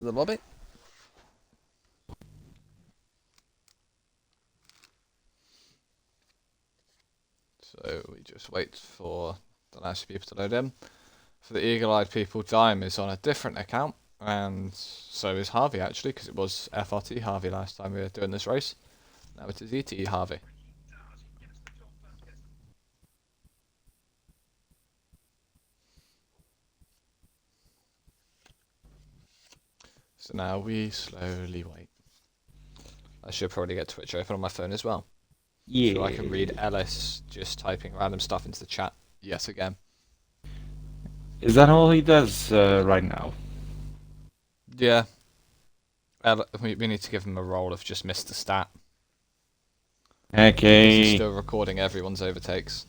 the lobby. So we just wait for the last few people to load in. For the eagle-eyed people, Dime is on a different account, and so is Harvey actually, because it was FRT Harvey last time we were doing this race. Now it is ET Harvey. So now we slowly wait. I should probably get Twitch open on my phone as well. Yeah. So I can read Ellis just typing random stuff into the chat yet again. Is that all he does right now? Yeah. We need to give him a role of just Mr. Stat. Because he's Okay. still recording everyone's overtakes.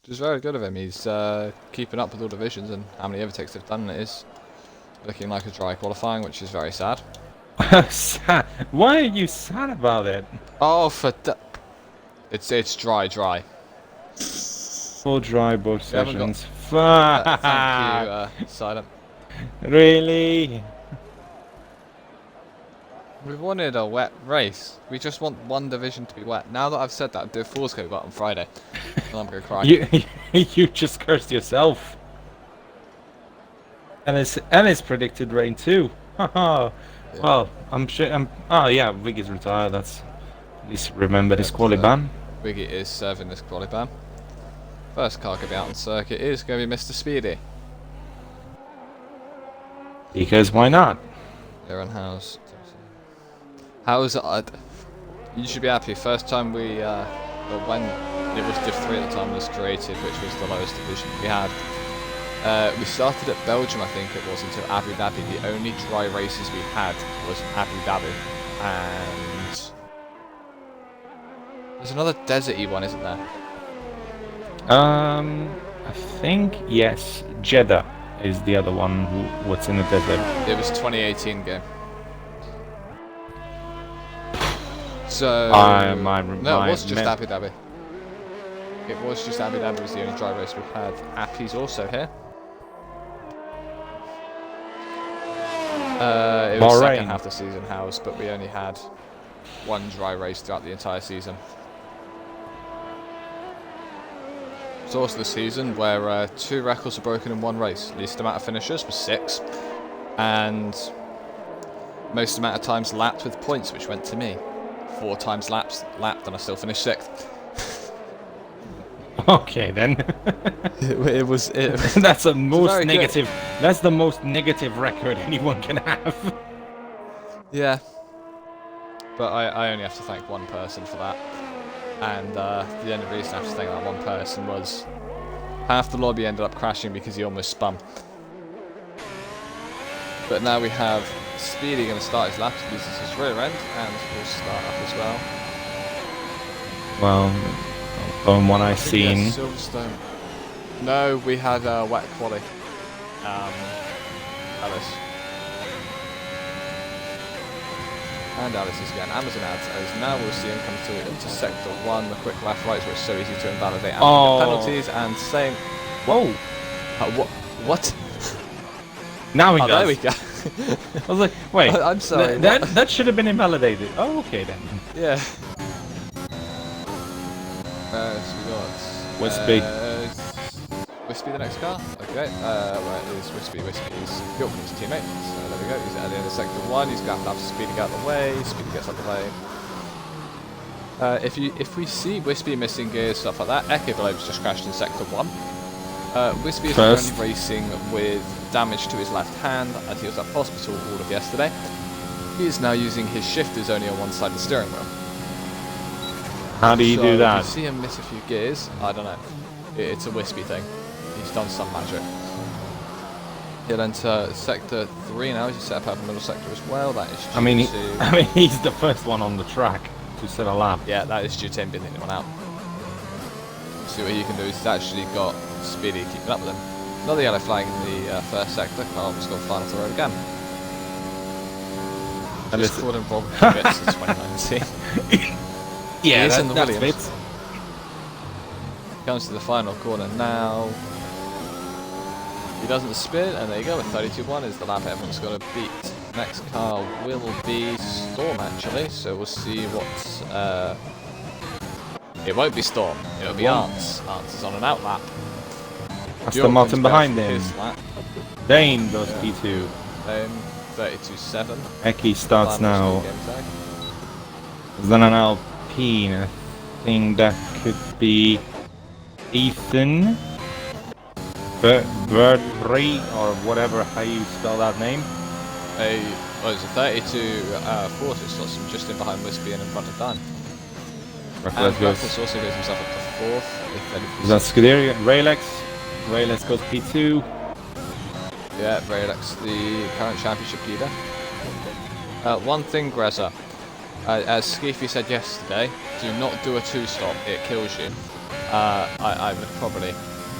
Which is very good of him. He's keeping up with all divisions and how many overtakes they've done, and it is looking like a dry qualifying, which is very sad. Sad. Why are you sad about it? Oh, it's dry. Full dry both We haven't got- sessions. Thank you, Silent. Really? We wanted a wet race. We just want one division to be wet. Now that I've said that, do a Fool's Go on Friday. And I'm gonna cry. You just cursed yourself. And it's predicted rain too. Haha. Yeah. Well, I'm sure. Oh yeah, Vig is retired. That's at least remember this quali ban. Wiggy is serving this quali ban. First car to be out on circuit is going to be Mr. Speedy. Because why not? ERN house. How's it? You should be happy. First time we, well, when it was Div 3 at the time was created, which was the lowest division we had. We started at Belgium, I think it was, until Abu Dhabi. The only dry races we had was Abu Dhabi, and there's another deserty one, isn't there? I think yes. Jeddah is the other one. What's in the desert? It was 2018 game. So no, it was just Abu Dhabi. It was just Abu Dhabi was the only dry race we had. Appy's also here. It was second half of the season house, but we only had one dry race throughout the entire season. It's also the season where 2 records were broken in one race. Least amount of finishers was 6, and most amount of times lapped with points, which went to me. 4 times lapped, and I still finished 6th. Okay then. it was. That's the most negative. Good. That's the most negative record anyone can have. Yeah. But I only have to thank one person for that. And the only reason I have to thank that one person was half the lobby ended up crashing because he almost spun. But now we have Speedy going to start his lap, he uses his rear end, and will start up as well. Well, from what I've seen. Yeah, Silverstone. No, we had wet quali. Alice. And Alice is getting Amazon ads, as now we'll see him come through into sector 1, the quick left rights, where it's so easy to invalidate and penalties, and saying, whoa, what? Now he does. There we go. I was like, wait, I'm sorry. That should have been invalidated. Oh, okay then. Yeah. So we got Wispy. Wispy the next car. Okay. Where is Wispy? Wispy's Gilpin's teammate. So there we go. He's at the end of sector 1. He's got enough speeding out the way. Speedy gets out the way. If we see Wispy missing gears, stuff like that, Echo Globe's just crashed in sector 1. Wispy is currently racing with damage to his left hand, as he was at hospital all of yesterday. He is now using his shifters only on one side of the steering wheel. How do you do that? If you see him miss a few gears, I don't know. It's a Wispy thing. He's done some magic. He'll enter sector 3 now. He's set up out the middle sector as well. That is due I mean, he's the first one on the track to set a lap. Yeah, that is due to him being the only one out. See what he can do is he's actually got Speedy keeping up with him. Another yellow flag in the first sector. Carl's got final to the road again. Just called him Bob Kibitz in 2019. Yeah, that's Williams. Fits. Comes to the final corner now. He doesn't spin, and there you go, with 32.1 is the lap everyone's got to beat. Next car will be Storm, actually, so we'll see what... it won't be Storm, it'll be Arts. Arts is on an out lap. Aston Martin behind him. His lap. Dane goes P2. 32.7. Eki starts now. Then an Alpine. I think that could be Ethan. Birdry, or whatever how you spell that name. It's a 32.4, so slots him just in behind Wispy and in front of Dan. And Reckless also goes himself up to 4th. That's Scuderia. Raylex. Raylex goes P2. Yeah, Raylex, the current championship leader. One thing, Grezza. As Skeefy said yesterday, do not do a 2-stop, it kills you. I would probably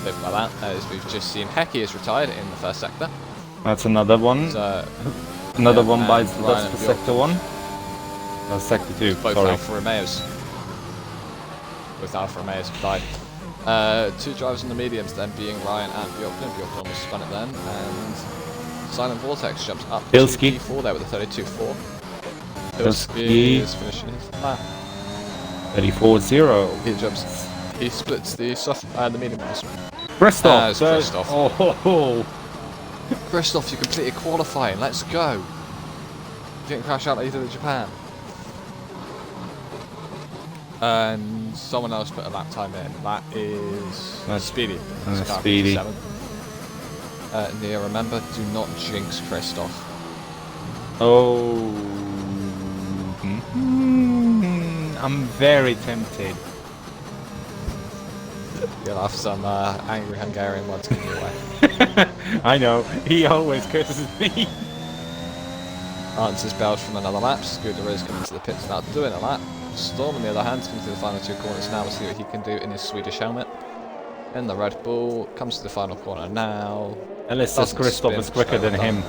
live by that, as we've just seen Hecky is retired in the first sector. That's another one. So, another one bites the dust for sector 1. That's sector 2, both sorry. Alfa Romeos. Both Alfa Romeos died. 2 drivers on the mediums then being Ryan and Bjorklund. Bjorklund almost spun it then, and Silent Vortex jumps up to P4 there with a 32.4. Bilski is finishing his lap. 34.0. He jumps. He splits the soft the medium ones. Christoph! Christoph. Oh. Christoph, you completed qualifying. Let's go. You didn't crash out like you did in Japan. And someone else put a lap time in. That is Speedy. Speedy. Nia, remember, do not jinx Christoph. Oh. I'm very tempted. You'll have some angry Hungarian words coming your way. I know, he always curses me. Answers bells from another lap. Scooter is coming to the pits now doing a lap. Storm on the other hand is coming to the final 2 corners now. We'll see what he can do in his Swedish helmet. In the Red Bull, comes to the final corner now. Unless this Christoph is quicker than him.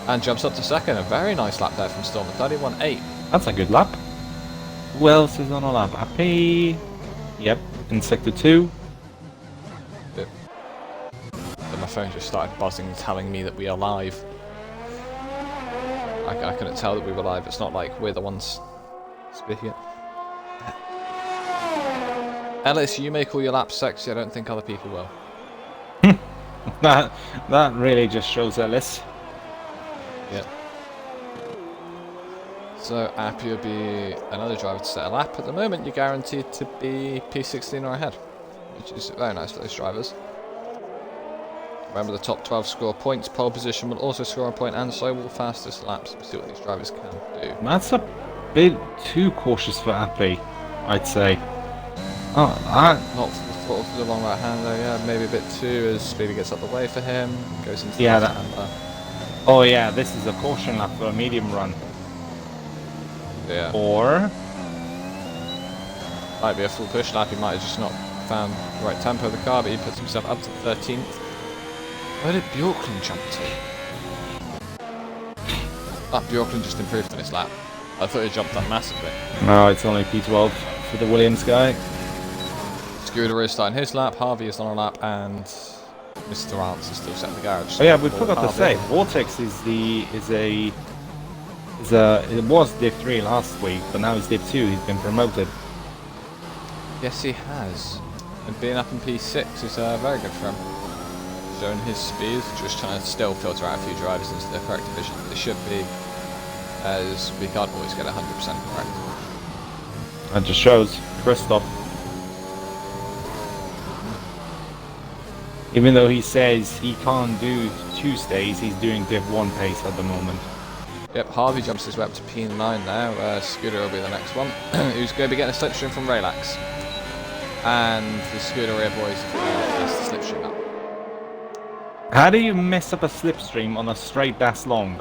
And jumps up to second. A very nice lap there from Storm, 31.8. That's a good lap. Who else is on a lap? Happy. Yep, in sector 2. Yep. But my phone just started buzzing, telling me that we are live. I couldn't tell that we were live. It's not like we're the ones speaking it. Ellis, you may call your lap sexy. I don't think other people will. that really just shows Ellis. Yeah. So Appy will be another driver to set a lap. At the moment, you're guaranteed to be P16 or ahead, which is very nice for those drivers. Remember, the top 12 score points. Pole position will also score a point, and so will fastest laps. We'll see what these drivers can do. That's a bit too cautious for Appy, I'd say. Not for the long right hand though. Yeah, maybe a bit too as Speedy gets up the way for him. Goes into the left hander. Oh yeah, this is a caution lap for a medium run. Yeah. Or might be a full push lap. He might have just not found the right tempo of the car, but he puts himself up to 13th. Where did Bjorklund jump to? Bjorklund just improved on his lap. I thought he jumped up massively. No, it's only P12 for the Williams guy. Scooter is starting his lap, Harvey is on a lap, and Mr. Arts is still set in the garage. Oh yeah, we forgot to say, Vortex it was Div 3 last week, but now he's Div 2, he's been promoted. Yes, he has. And being up in P6 is very good for him. Showing his speed, just trying to still filter out a few drivers into the correct division. It should be, as we can't always get 100% correct. That just shows Christoph. Even though he says he can't do Tuesdays, he's doing Div 1 pace at the moment. Yep, Harvey jumps his way up to P9 now. Scooter will be the next one, who's going to be getting a slipstream from Raylax. And the Scooter rear boys is the slipstream up. How do you mess up a slipstream on a straight that's long?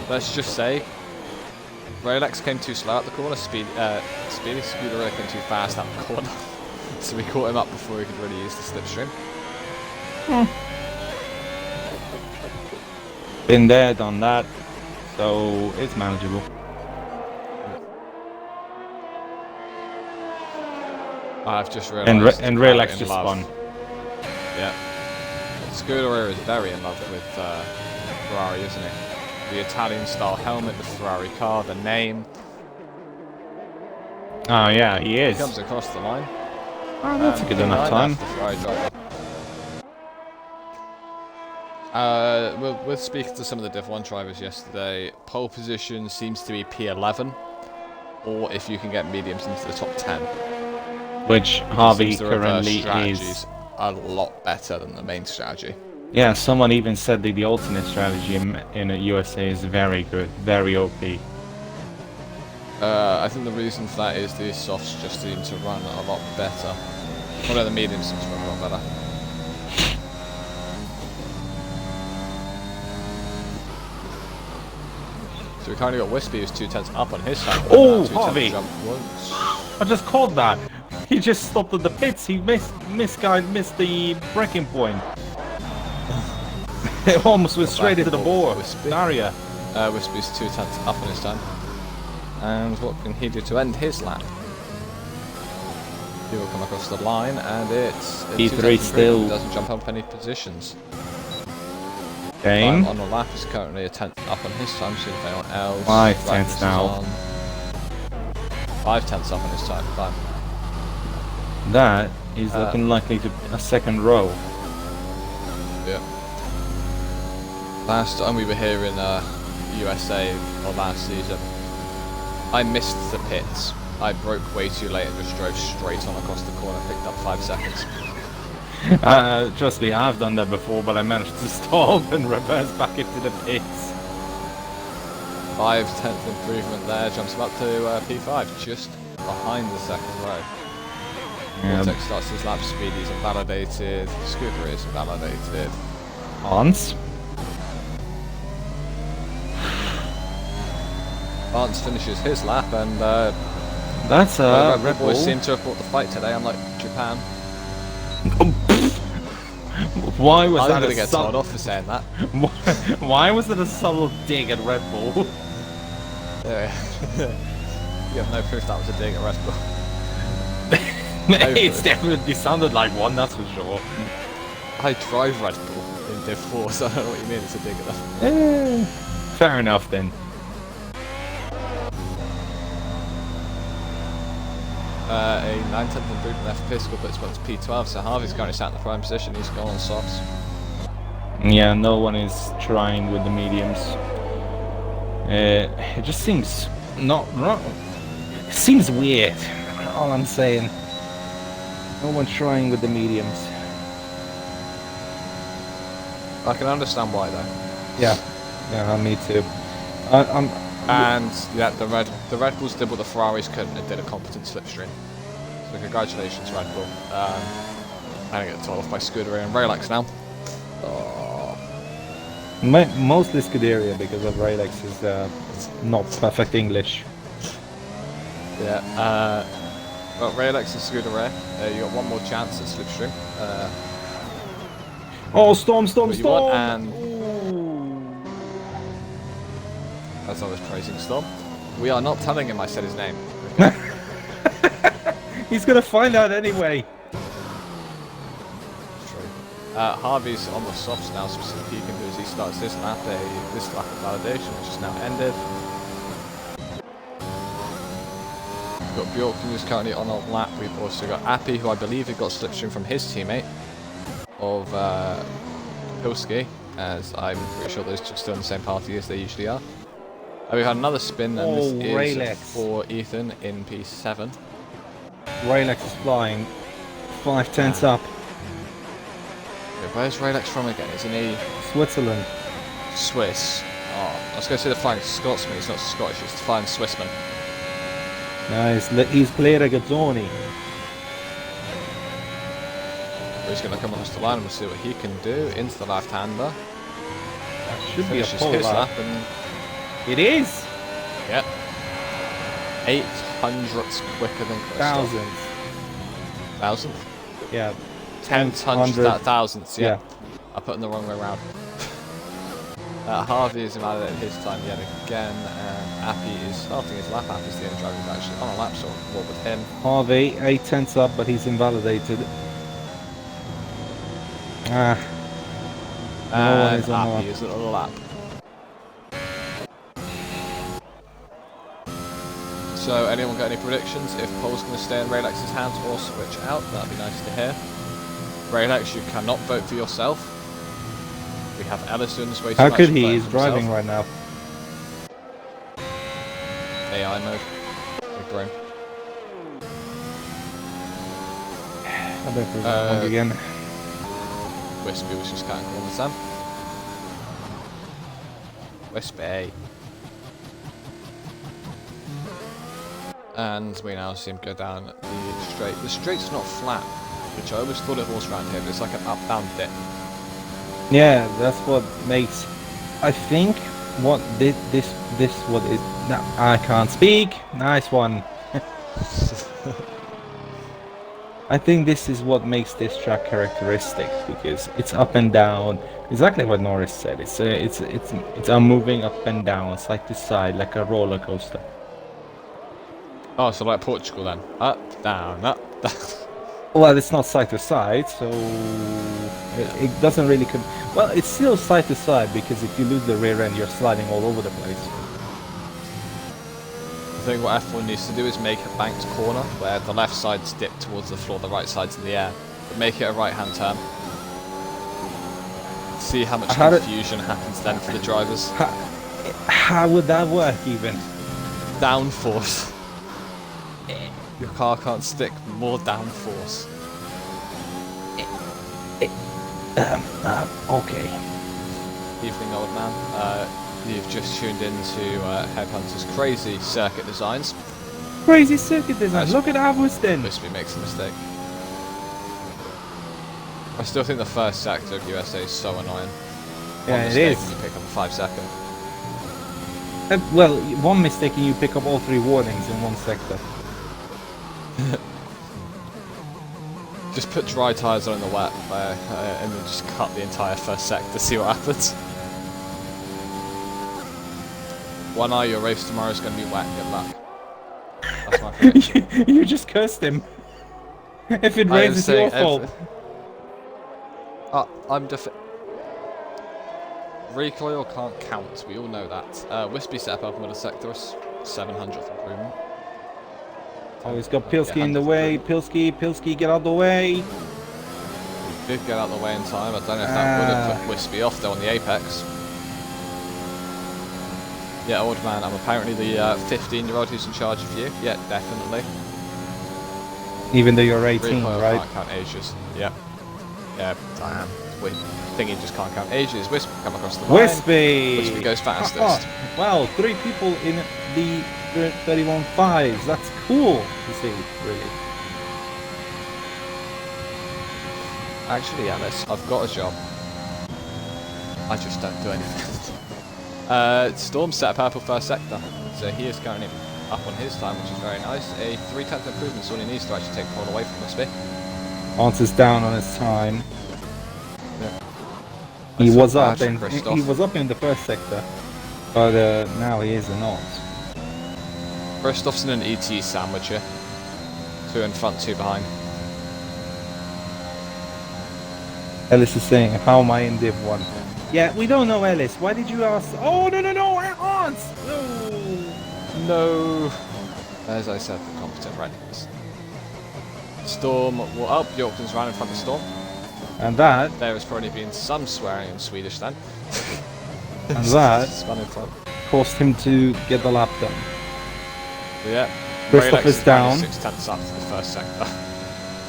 Let's just say, Raylax came too slow out the corner, Speedy Scooter came too fast out the corner. So we caught him up before he could really use the slipstream. Been there, done that, so it's manageable. I've just realised. And Relax just spun. Yeah. Scuderia is very in love with Ferrari, isn't he? The Italian-style helmet, the Ferrari car, the name. Oh yeah, he is. He comes across the line. Oh, that's a good enough time. The Ferrari driver. We're speaking to some of the Div 1 drivers yesterday. Pole position seems to be P11, or if you can get mediums into the top 10. Which Harvey Seems the reverse currently strategy's is. a lot better than the main strategy. Yeah, someone even said that the alternate strategy in the USA is very good, very OP. I think the reason for that is the softs just seem to run a lot better. Although the mediums seem to run a lot better. So we currently got Wispy who's 2 tenths up on his side. Oh, 2 Harvey! jump once. I just caught that. He just stopped at the pits. He missed the braking point. It almost went straight into the board. Barrier. Wispy's 2 tenths up on his time. And what can he do to end his lap? He will come across the line, and it's P3 still doesn't jump up any positions. Game On the lap is currently a 10th up on his time, so if anyone else. 5 tenths now. 5 tenths up on his time. Fine. That is looking likely to a second row. Yeah. Last time we were here in USA, or last season, I missed the pits. I broke way too late and just drove straight on across the corner, picked up 5 seconds. Trust me, I've done that before, but I managed to stop and reverse back into the pits. 5/10 improvement there, jumps him up to P5, just behind the second row. Vortex starts his lap, Speedy's invalidated, Scooter is invalidated. Hans? Lance finishes his lap, and That's a Red Boys seem to have brought the fight today, unlike Japan. Why was I'm that gonna get told off for saying that. Why was it a subtle dig at Red Bull? Yeah. You have no proof that was a dig at Red Bull. It's definitely sounded like one, that's for sure. I drive Red Bull in Div 4, so I don't know what you mean, it's a dig at them. Fair enough then. A 9/10 improvement left Piscal, but it's got to P12, so Harvey's currently sat in the prime position, he's gone on softs. Yeah, no one is trying with the mediums. It just seems not wrong. It seems weird, all I'm saying. No one trying with the mediums. I can understand why though. Yeah, me too. And yeah, the Red Bulls did what the Ferraris couldn't and did a competent slipstream. So congratulations, Red Bull. I'm gonna get told off by Scuderia and Rolex now. Oh. Mostly Scuderia because of Rolex's not perfect English. Yeah. Well, Rolex and Scuderia, you got one more chance at slipstream. Oh, storm! And as I was praising Storm, we are not telling him I said his name. Okay? He's gonna find out anyway. True. Harvey's on the softs now, so what he can do is he starts this lap of validation, which is now ended. We've got Bjork, who's currently on a lap. We've also got Appy, who I believe he got slipstream from his teammate of Pilski, as I'm pretty sure those two are still in the same party as they usually are. We've had another spin, and this is Rolex. for Ethan in P7. Rolex is flying 5 tenths up. Okay, where's Rolex from again? Isn't he Switzerland. Swiss? Oh, I was going to say the flying Scotsman. He's not Scottish, he's the flying Swissman. Nice. He's played a Gazzoni. He's going to come across the line and we'll see what he can do into the left-hander. That should be a Finishes pole his lap. lap and It is. yep, 800ths quicker than Christoph. Thousands. Thousandth? Yeah. 10 thousandths, yeah. Yeah. I put them the wrong way around. Harvey is invalidated his time yet again, and Appy is starting his lap. Appy's the only driver who's actually on a lap, so what with him? Harvey 8 tenths up, but he's invalidated. Ah, no one And is on the Appy lap. is at the lap. So, anyone got any predictions? If pole's going to stay in Raylex's hands or switch out, that'd be nice to hear. Raylex, you cannot vote for yourself. We have Ellis doing this way too How much. could he? voting He's for driving himself. right now. AI mode. Big brain. I bet we're wrong again. Wispy was just cutting corners then. Wispy. And we now see him go down the straight. The straight's not flat, which I always thought it was around here, but it's like an up-down dip. Yeah, that's what makes. I think what this what is. No, I can't speak. Nice one. I think this is what makes this track characteristic because it's up and down. Exactly what Norris said. It's a moving up and down, side to side, like a roller coaster. Oh, so like Portugal then. Up, down, up, down. Well, it's not side to side, so it doesn't really. Well, it's still side to side because if you lose the rear end, you're sliding all over the place. I think what F1 needs to do is make a banked corner where the left side's dip towards the floor, the right side's in the air. But make it a right-hand turn. See how much confusion happens then for the drivers. How would that work even? Downforce. Your car can't stick more downforce. Okay. Evening, old man. You've just tuned into Headhunter's crazy circuit designs. Crazy circuit design. Look at Avustin. Wispy makes a mistake. I still think the first sector of USA is so annoying. Yeah, it is. You pick up a 5-second. Well, one mistake and you pick up all 3 warnings in one sector. Just put dry tyres on in the wet and then just cut the entire first sector to see what happens. One eye, your race tomorrow is going to be wet. Good luck. That's my prediction. You just cursed him. If it rains, it's your fault. I'm recoil can't count. We all know that. Wispy set up middle sector, 700th improvement. Oh, he's got Pilsky in the way. Pilsky, get out the way. He did get out of the way in time. I don't know if that would have put Wispy off though on the apex. Yeah, old man, I'm apparently the 15-year-old who's in charge of you. Yeah, definitely. Even though you're 18, recoil right? Can't count ages. Yeah. Yeah, damn. Thingy just can't count ages. Wispy come across the line. Wispy goes fastest. Wow, 3 people in the 31.5s. That's cool to see, really. Actually, Alice, I've got a job. I just don't do anything. Storm set a purple first sector, so he is currently up on his time, which is very nice. A 3/10 improvement, so he needs to actually take the pole away from Wispy. Answers down on his time. Yeah. He was up in the first sector, but now he is not. Christoph's in an ET sandwich here. 2 in front, 2 behind. Ellis is saying, how am I in Div 1? Yeah, we don't know Ellis. Why did you ask? Oh, no, Hans! No! As I said, for competent readiness. Storm, well, up, Yorkton's ran in front of Storm. And that... There has probably been some swearing in Swedish then. And that spun in front. caused him to get the lap done. Yeah. Christoph is down. 6/10 up to the first sector.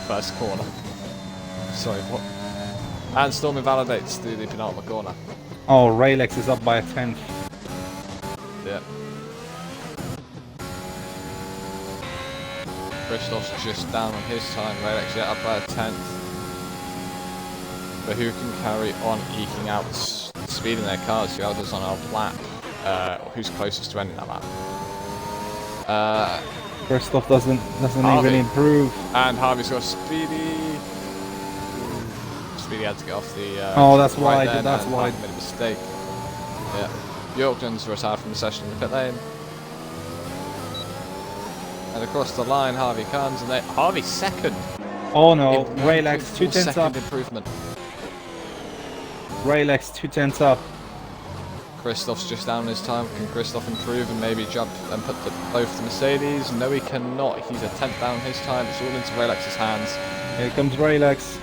First corner. Sorry, what? And Storm invalidates through the penultimate corner. Oh, Raylex is up by a 10th. Yeah. Christoph's just down on his time. Raylex yet up by a 10th. But who can carry on eking out speed in their cars? Who else is on our lap? Who's closest to ending that lap? Christoph doesn't even improve. And Harvey's got Speedy. Speedy had to get off the. Oh, that's why. Right That's why. Made a mistake. Yeah. Yorkton's retired from the session in the pit lane. And across the line, Harvey comes, and Harvey's second. Oh no, Raylex 2/10 up. Improvement. Raylex 2 tenths up. Christoph's just down his time. Can Christoph improve and maybe jump and put both the Mercedes? No, he cannot. He's a tenth down his time. It's all into Raylex's hands. Here comes Raylex.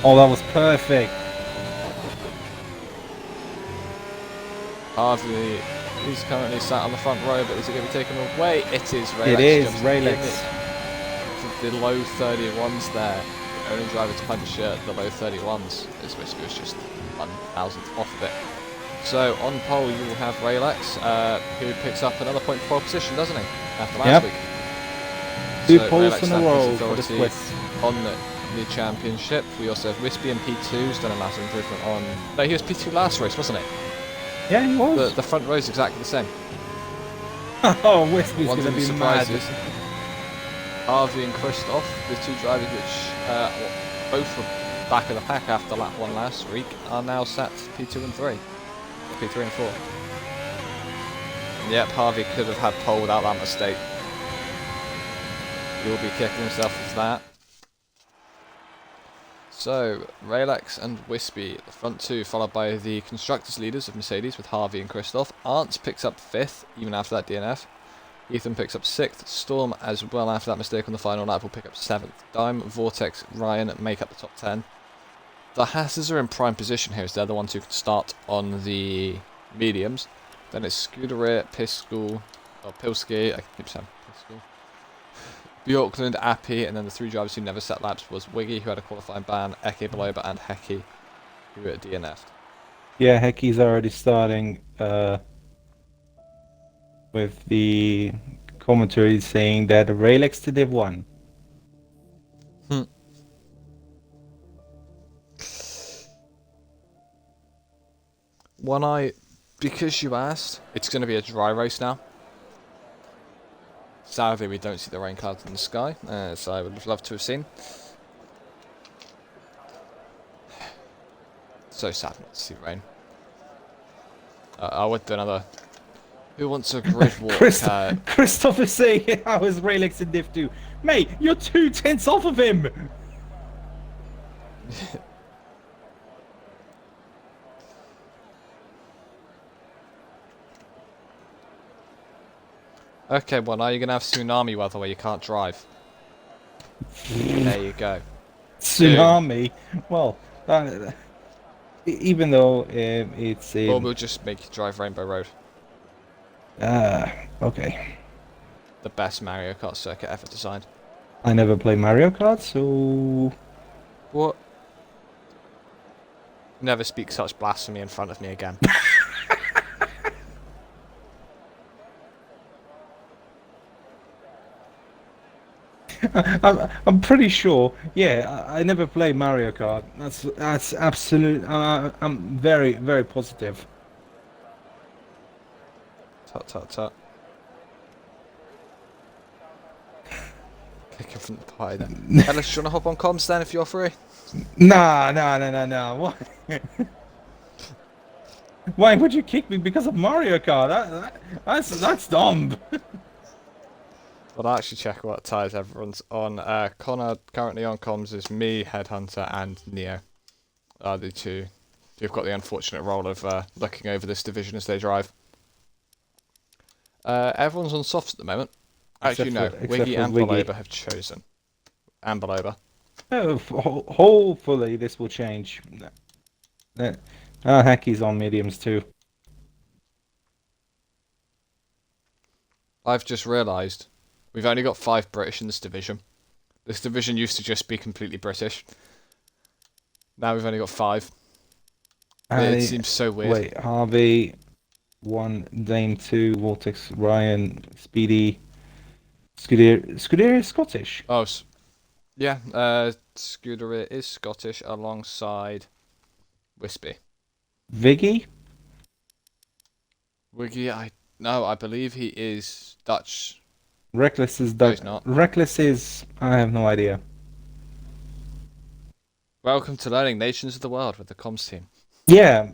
Oh, that was perfect. Harvey, he's currently sat on the front row, but is it going to be taken away? It is. Raylex It is jumps Raylex. in the low 31s there. The only driver to punch the low 31s. This Whisky was just 1,000th off of it. So on pole you will have Raylex, who picks up another point pole position, doesn't he? After last week. Two So poles Raylex in a now row has for the authority Swiss. on the championship. We also have Wispy in P2, who's done a massive improvement on... No, he was P2 last race, wasn't he? Yeah, he was. The front row is exactly the same. Oh, Wispy's One gonna of the be mad. surprises, Harvey and Christoph, the two drivers which both were back of the pack after lap 1 last week, are now sat P2 and 3. P3 and 4. Yep, Harvey could have had pole without that mistake. He will be kicking himself for that. So, Raylex and Wispy, the front two, followed by the constructors' leaders of Mercedes with Harvey and Christoph. Arndt picks up 5th, even after that DNF. Ethan picks up 6th. Storm, as well after that mistake on the final lap, will pick up 7th. Dime, Vortex, Ryan make up the top 10. The Hasses are in prime position here, as they're the ones who can start on the mediums. Then it's Scuderia, Piskel, or Pilski, I keep saying Piskel. Bjorkland, Appy, and then the 3 drivers who never set laps was Wiggy, who had a qualifying ban, Eke Baloba, and Heki, who were DNF'd. Yeah, Heki's already starting with the commentary saying that Raylex to Div 1. Because you asked, it's going to be a dry race now. Sadly, we don't see the rain clouds in the sky, as I would have loved to have seen. So sad not to see rain. I would do another... Who wants a grid walk? Christoph is saying, how is Raylex in Div 2? Mate, you're 2 tenths off of him! Okay, well now you're going to have tsunami weather where you can't drive. There you go. Tsunami? Well, even though it's... Or we'll just make you drive Rainbow Road. Okay. The best Mario Kart circuit ever designed. I never play Mario Kart, so... What? Never speak such blasphemy in front of me again. I'm pretty sure. Yeah, I never play Mario Kart. That's absolute. I'm very positive. Tut tut tut. Kick him from the pie then. Ellis, do you want to hop on comms then if you're free? Nah. Why? Why would you kick me because of Mario Kart? That's dumb. Well, I'll actually check what tyres everyone's on. Connor currently on comms is me, Headhunter, and Neo. Are the two who've got the unfortunate role of looking over this division as they drive. Everyone's on softs at the moment. Actually, no. Wiggy and Baloba have chosen. And Baloba. Oh, hopefully this will change. Hacky's on mediums too. I've just realised we've only got 5 British in this division. This division used to just be completely British. Now we've only got 5. It seems so weird. Wait, Harvey, 1, Dame 2, Vortex, Ryan, Speedy, Scuderia is Scottish. Oh, yeah. Scuderia is Scottish alongside Wispy. Viggy? Wiggy, I believe he is Dutch. Reckless is No, Dutch. he's not. Reckless is... I have no idea. Welcome to learning nations of the world with the comms team. Yeah,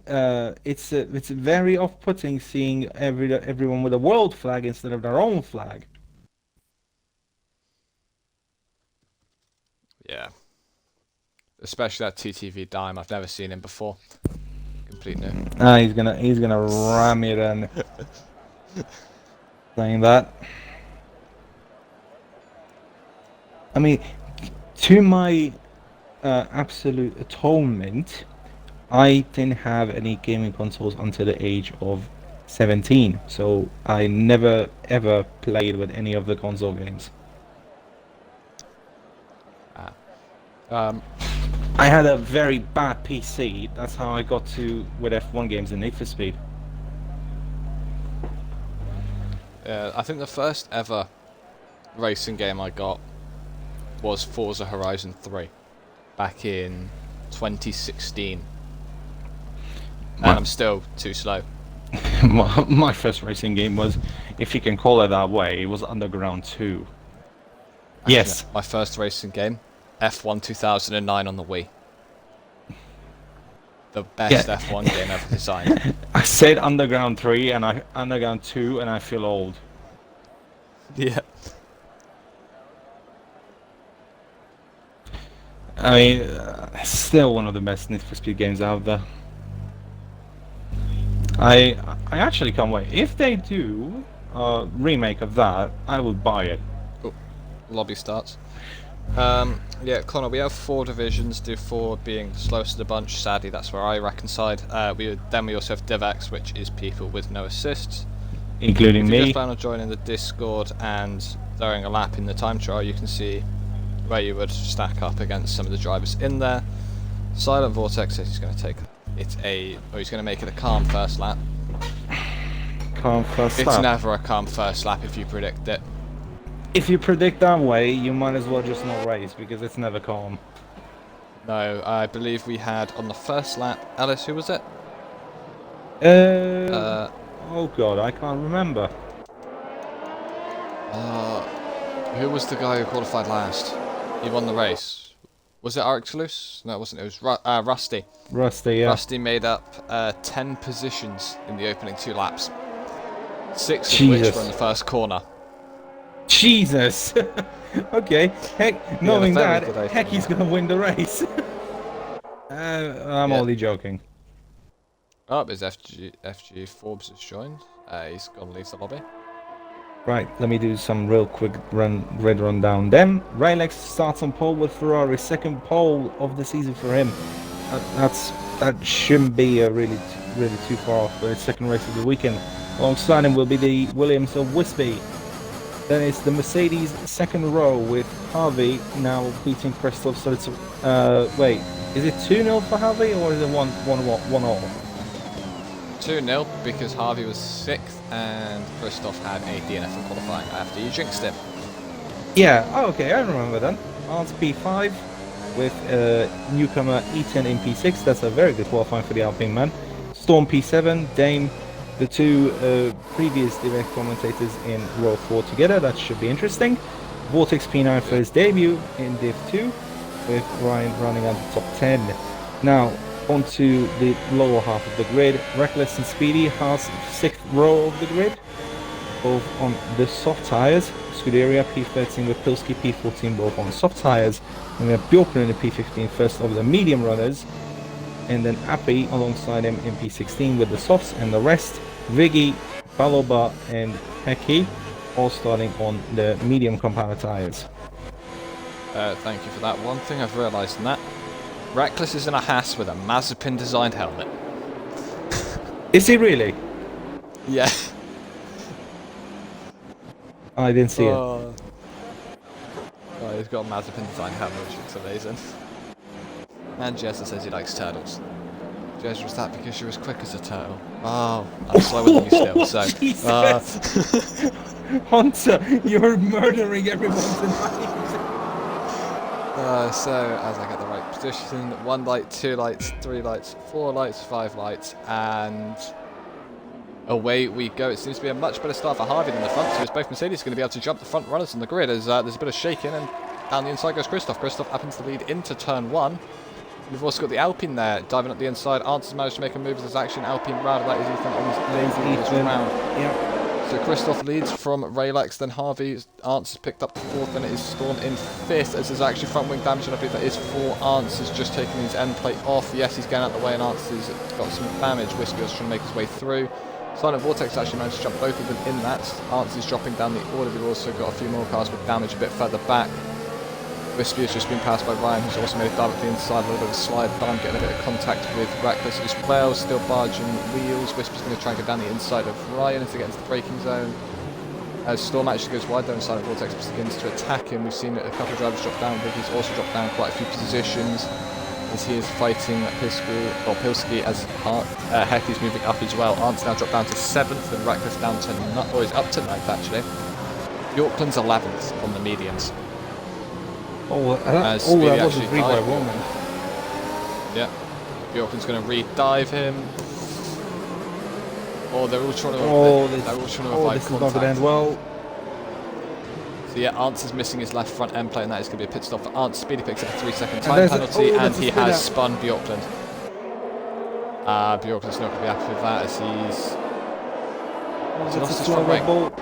it's very off-putting seeing everyone with a world flag instead of their own flag. Yeah. Especially that TTV dime. I've never seen him before. Complete new. He's gonna ram it and saying that. I mean, to my absolute atonement, I didn't have any gaming consoles until the age of 17, so I never ever played with any of the console games. I had a very bad PC. That's how I got to with F1 games and Need for Speed. I think the first ever racing game I got was Forza Horizon 3 back in 2016. And I'm still too slow. My first racing game was, if you can call it that way, it was Underground 2. Actually, Yes. no, my first racing game, F1 2009 on the Wii. The best F1 game ever designed. I said Underground 3 and Underground 2 and I feel old. Yeah. I mean, still one of the best Need for Speed games out there. I actually can't wait. If they do a remake of that, I will buy it. Oh, lobby starts. Yeah, Connor, we have 4 divisions, Div 4 being the slowest of the bunch. Sadly, that's where I reconciled. Then we also have Div X, which is people with no assists. Including If you me. just plan on joining the Discord and throwing a lap in the time trial, you can see where you would stack up against some of the drivers in there. Silent Vortex says he's going to take it he's going to make it a calm first lap. Calm first It's lap. never a calm first lap if you predict it. If you predict that way, you might as well just not race because it's never calm. No, I believe we had on the first lap, Alice, who was it? Oh god, I can't remember. Who was the guy who qualified last? He won the race. Was it Arctulus? No, it wasn't. It was Rusty. Rusty, yeah. Rusty made up 10 positions in the opening 2 laps. 6 of Jesus. which were in the first corner. Jesus! Okay, heck, knowing very that, good idea. heck, he's gonna win the race. I'm Yeah. only joking. Oh, there's FG Forbes has joined. He's gone to leave the lobby. Right, let me do some real quick red rundown. Then, Rylex starts on pole with Ferrari, second pole of the season for him. That shouldn't be really too far off, but it's second race of the weekend. Alongside him will be the Williams of Wispy. Then it's the Mercedes second row with Harvey now beating Christoph. So it's wait, is it 2-0 for Harvey or is it 1-all? 2-0 because Harvey was 6th and Christoph had a DNF in qualifying after you jinxed him. Yeah, oh, okay, I remember that. Arts P5 with newcomer Eaton in P6. That's a very good qualifying for the Alpine man. Storm P7, Dame, the 2 previous direct commentators in row 4 together. That should be interesting. Vortex P9 for his debut in Div 2 with Ryan running at the top 10. Now, onto the lower half of the grid. Reckless and Speedy has 6th row of the grid, both on the soft tires. Scuderia P13 with Pilsky P14 both on soft tires. And we have Bjorken in the P15 first of the medium runners. And then Appy alongside him in P16 with the softs, and the rest, Viggy, Baloba and Heki, all starting on the medium compound tires. Thank you for that. One thing I've realised in that, Reckless is in a Haas with a Mazepin designed helmet. Is he really? Yeah. I didn't see it. Oh, he's got a Mazepin designed helmet, which looks amazing. And Jezza says he likes turtles. Jezza, was that because you're as quick as a turtle? Oh, I'm slower than you still, so... Jesus. Hunter, you're murdering everyone tonight. So, as I get the right position, 1 light, 2 lights, 3 lights, 4 lights, 5 lights, and... away we go. It seems to be a much better start for Harvey than the front two, as both Mercedes are going to be able to jump the front runners on the grid, as there's a bit of shaking, and down the inside goes Christoph. Christoph happens to lead into turn 1. We've also got the Alpine there, diving up the inside. Answers managed to make a move as there's actually an Alpine round. That is Ethan on his lazy round. Yeah. So So Christoph leads from Raylex, then Harvey. Arntz has picked up 4th, then it is Storm in 5th, as there's actually front wing damage, and I believe that is for Arntz. Has just taken his end plate off. Yes, he's going out the way, and Arntz has got some damage. Whiskey was trying to make his way through. Silent Vortex actually managed to jump both of them in that. Arntz is dropping down the order. We've also got a few more cars with damage a bit further back. Wispy has just been passed by Ryan, who's also made a dive at the inside, a little bit of a slide down, getting a bit of contact with Reckless as well, still barging wheels. Wispy's going to try and go down the inside of Ryan to get into the braking zone. As Storm actually goes wide there and Silent Vortex begins to attack him, we've seen a couple of drivers drop down, Vicky's also dropped down quite a few positions as he is fighting Pilski as Hecky's moving up as well. Arnt's now dropped down to 7th and Reckless down to 9th, or he's up to 9th actually. Yorkland's 11th on the mediums. Oh, that was a 3x1. Yeah. Bjorkland's going to re-dive him. Oh, they're all trying to avoid this is contact. not going to end well. So yeah, Arntz is missing his left front end plate, and that is going to be a pit stop for Arntz. Speedy picks up a 3-second time penalty, and he has spun Bjorkland. Bjorkland's not going to be happy with that, as he's... It's a slow Red Bull.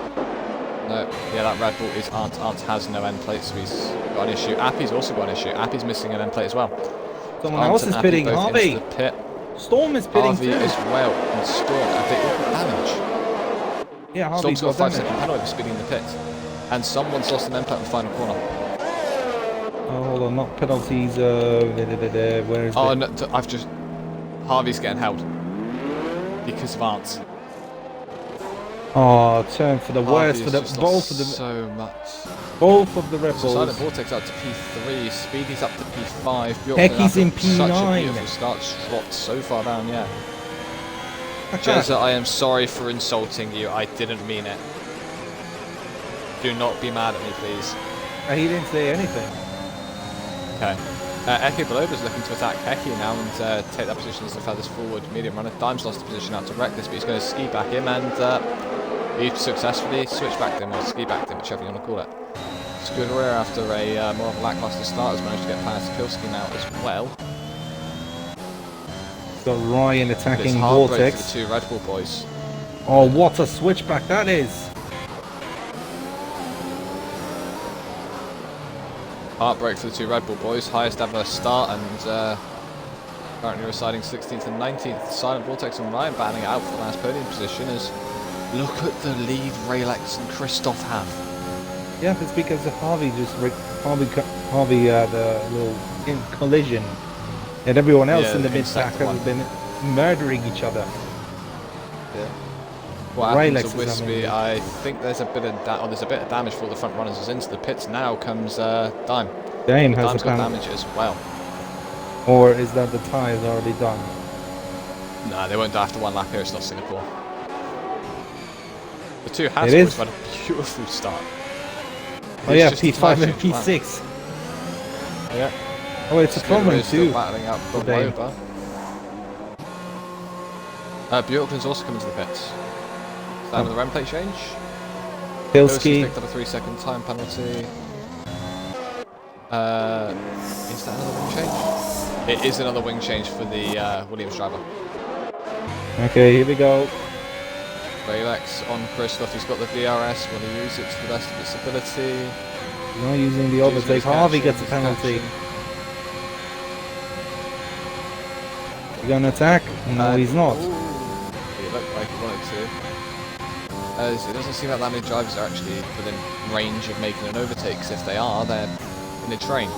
No, yeah, that Red Bull is Arntz. Arntz has no end plate, so he's got an issue. Appy's also got an issue. Appy's missing an end plate as well. Someone else is pitting. Harvey! Pit. Storm is pitting Harvey too. as well, and Storm, have they all got damage? Yeah, Harvey's Storm's got a 5-second damage. penalty for speeding in the pit. And someone's lost an end plate in the final corner. Oh, hold on, not penalties. Where is it? No, I've just... Harvey's getting held. Because of Arntz. Oh, turn for the worst, for the both of the so much. Both of the Red So Bulls. Silent Vortex up to P3, Speedy's up to P5. Heckie's in P9. Such a beautiful start, dropped so far down, yeah. Jezza, I am sorry for insulting you. I didn't mean it. Do not be mad at me, please. He didn't say anything. Okay. Eki Beloba's looking to attack Heki now and take that position as the furthest forward medium runner. Dime's lost the position out to Reckless, but he's going to ski back him and he successfully switched back to him, or ski back to him, whichever you want to call it. Scooter after a more of a lackluster start has managed to get past Pilski now as well. Got Ryan attacking Vortex. Vortex. For the two Red Bull boys. Oh, what a switchback that is! Heartbreak for the two Red Bull boys, highest ever start, and currently residing 16th and 19th. Silent Vortex and Ryan batting it out for the last podium position as look at the lead Raylex and Christoph have. Yeah, it's because of Harvey the little collision, and everyone else in the mid-pack has been murdering each other. Yeah. What happens Raylex to Wispy? I think there's a bit of damage for the front runners as into the pits. Now comes Dime. Dime has Dime's got damage as well. Or is that the tyres already done? No, they won't die after one lap here. It's not Singapore. The two has had a beautiful start. Oh yeah, P5 and P6. Yeah. Oh, it's a problem too. Battling out Boba. Bjorkland's also coming to the pits. Is that another end plate change? Pilski picked up a 3-second time penalty. Is that another wing change? It is another wing change for the Williams driver. Okay, here we go. Raylex on Christoph, he's got the DRS, will he use it to the best of its ability? He's not using the overtake. Harvey gets a penalty. You gonna attack? No, he's not. Ooh, he looked like he wanted to. As it doesn't seem like that many drivers are actually within range of making an overtake, because if they are, they're in a train.